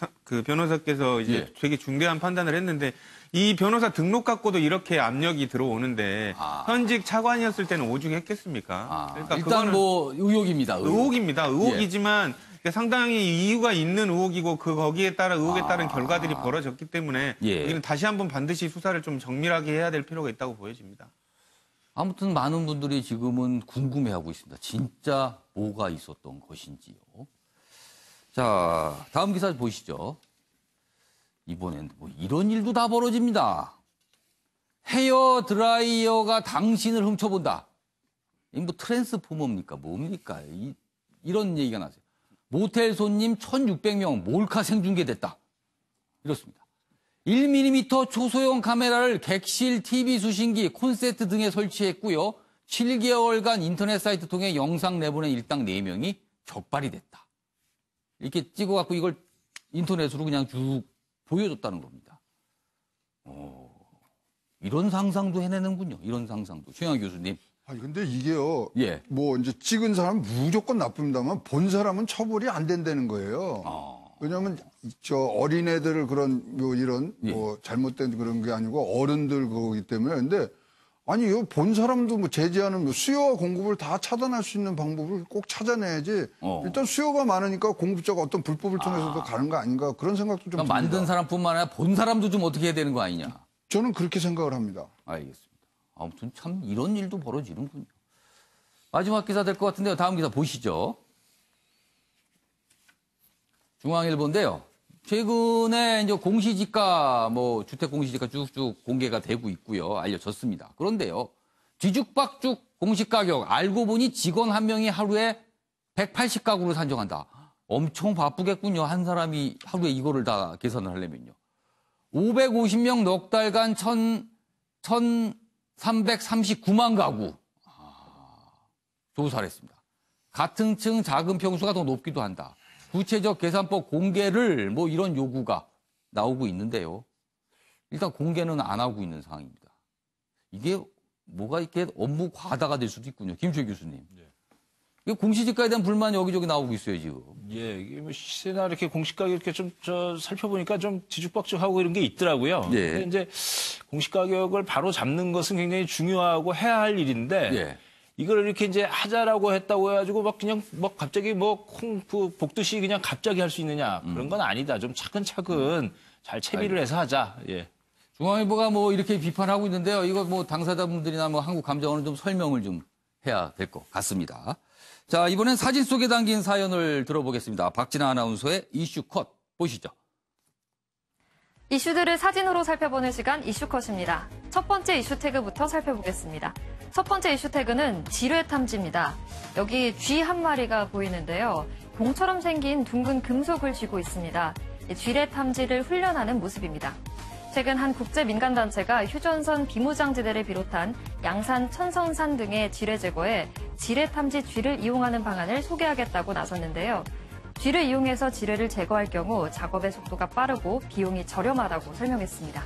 [SPEAKER 5] 변호사께서 이제 되게 중대한 판단을 했는데 이 변호사 등록 갖고도 이렇게 압력이 들어오는데 현직 차관이었을 때는 오죽했겠습니까? 그러니까
[SPEAKER 1] 일단
[SPEAKER 5] 그거는
[SPEAKER 1] 뭐 의혹입니다.
[SPEAKER 5] 의혹이지만 상당히 이유가 있는 의혹이고 거기에 따라 의혹에 따른 결과들이 벌어졌기 때문에 우리는 다시 한번 반드시 수사를 좀 정밀하게 해야 될 필요가 있다고 보여집니다.
[SPEAKER 1] 아무튼 많은 분들이 지금은 궁금해하고 있습니다. 진짜 뭐가 있었던 것인지요. 자, 다음 기사 보시죠. 이번엔 뭐 이런 일도 다 벌어집니다. 헤어 드라이어가 당신을 훔쳐본다. 이 뭐 트랜스포머입니까? 뭡니까? 이런 얘기가 나세요. 모텔 손님 1,600명 몰카 생중계됐다. 이렇습니다. 1mm 초소형 카메라를 객실 TV 수신기, 콘센트 등에 설치했고요. 7개월간 인터넷 사이트 통해 영상 내보낸 일당 4명이 적발이 됐다. 이렇게 찍어갖고 이걸 인터넷으로 그냥 쭉 보여줬다는 겁니다. 이런 상상도 해내는군요. 이런 상상도. 최영하 교수님.
[SPEAKER 3] 아니 근데 이게요.
[SPEAKER 1] 예.
[SPEAKER 3] 뭐 이제 찍은 사람은 무조건 나쁩니다만 본 사람은 처벌이 안 된다는 거예요. 왜냐하면 저 어린애들 그런 뭐 이런 뭐 잘못된 그런 게 아니고 어른들 그거기 때문에 근데 아니 이거 본 사람도 뭐 제재하는 뭐 수요와 공급을 다 차단할 수 있는 방법을 꼭 찾아내야지. 일단 수요가 많으니까 공급자가 어떤 불법을 통해서도 가는 거 아닌가 그런 생각도 좀 듭니다.
[SPEAKER 1] 만든 사람뿐만 아니라 본 사람도 좀 어떻게 해야 되는 거 아니냐.
[SPEAKER 3] 저는 그렇게 생각을 합니다.
[SPEAKER 1] 알겠습니다. 아무튼 참 이런 일도 벌어지는군요. 마지막 기사 될 것 같은데요. 다음 기사 보시죠. 중앙일보인데요. 최근에 이제 공시지가, 뭐 주택 공시지가 쭉쭉 공개가 되고 있고요. 알려졌습니다. 그런데요. 뒤죽박죽 공시가격 알고 보니 직원 한 명이 하루에 180가구를 산정한다. 엄청 바쁘겠군요. 한 사람이 하루에 이거를 다 계산을 하려면요. 550명 넉 달간 1,339만 가구 조사를 했습니다. 같은 층 작은 평수가 더 높기도 한다. 구체적 계산법 공개를 뭐 이런 요구가 나오고 있는데요. 일단 공개는 안 하고 있는 상황입니다. 이게 뭐가 이렇게 업무 과다가 될 수도 있군요. 김초희 교수님. 이 공시지가에 대한 불만 여기저기 나오고 있어요, 지금.
[SPEAKER 4] 예, 이게 뭐 시세나 이렇게 공시가격 이렇게 좀 살펴보니까 좀 뒤죽박죽하고 이런 게 있더라고요.
[SPEAKER 1] 예.
[SPEAKER 4] 근데 이제 공시가격을 바로 잡는 것은 굉장히 중요하고 해야 할 일인데
[SPEAKER 1] 예.
[SPEAKER 4] 이걸 이렇게 이제 하자라고 했다고 해가지고 막 그냥 막 갑자기 뭐 볶듯이 그냥 갑자기 할 수 있느냐 그런 건 아니다. 좀 차근차근 잘 채비를 해서 하자. 예.
[SPEAKER 1] 중앙일보가 뭐 이렇게 비판하고 있는데요. 이거 뭐 당사자분들이나 뭐 한국감정원은 좀 설명을 좀 해야 될 것 같습니다. 자, 이번엔 사진 속에 담긴 사연을 들어보겠습니다. 박진아 아나운서의 이슈 컷 보시죠.
[SPEAKER 13] 이슈들을 사진으로 살펴보는 시간 이슈컷입니다. 첫 번째 이슈 태그부터 살펴보겠습니다. 첫 번째 이슈 태그는 지뢰 탐지입니다. 여기 쥐 한 마리가 보이는데요. 공처럼 생긴 둥근 금속을 쥐고 있습니다. 지뢰 탐지를 훈련하는 모습입니다. 최근 한 국제민간단체가 휴전선 비무장지대를 비롯한 양산, 천성산 등의 지뢰 제거에 지뢰 탐지 쥐를 이용하는 방안을 소개하겠다고 나섰는데요. 쥐를 이용해서 지뢰를 제거할 경우 작업의 속도가 빠르고 비용이 저렴하다고 설명했습니다.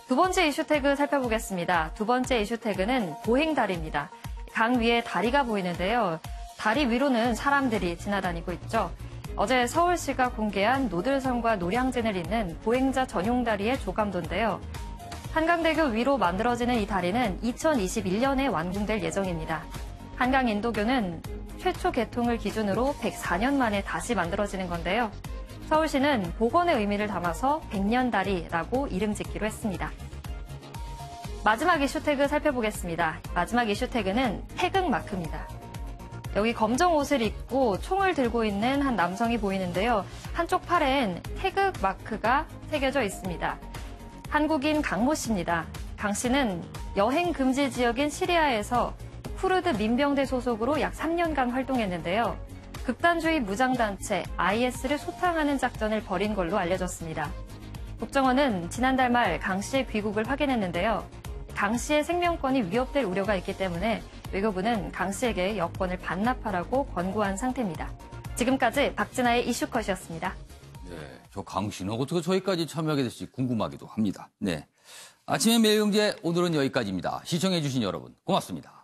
[SPEAKER 13] 두 번째 이슈 태그 살펴보겠습니다. 두 번째 이슈 태그는 보행다리입니다. 강 위에 다리가 보이는데요. 다리 위로는 사람들이 지나다니고 있죠. 어제 서울시가 공개한 노들섬과 노량진을 잇는 보행자 전용 다리의 조감도인데요. 한강대교 위로 만들어지는 이 다리는 2021년에 완공될 예정입니다. 한강인도교는 최초 개통을 기준으로 104년 만에 다시 만들어지는 건데요. 서울시는 복원의 의미를 담아서 100년다리라고 이름 짓기로 했습니다. 마지막 이슈 태그 살펴보겠습니다. 마지막 이슈 태그는 태극마크입니다. 여기 검정 옷을 입고 총을 들고 있는 한 남성이 보이는데요. 한쪽 팔엔 태극마크가 새겨져 있습니다. 한국인 강모 씨입니다. 강 씨는 여행 금지 지역인 시리아에서 쿠르드 민병대 소속으로 약 3년간 활동했는데요. 극단주의 무장단체 IS를 소탕하는 작전을 벌인 걸로 알려졌습니다. 국정원은 지난달 말 강 씨의 귀국을 확인했는데요. 강 씨의 생명권이 위협될 우려가 있기 때문에 외교부는 강 씨에게 여권을 반납하라고 권고한 상태입니다. 지금까지 박진아의 이슈컷이었습니다.
[SPEAKER 1] 네, 저 강 씨는 어떻게 저희까지 참여하게 될지 궁금하기도 합니다. 네, 아침의 매일경제 오늘은 여기까지입니다. 시청해주신 여러분 고맙습니다.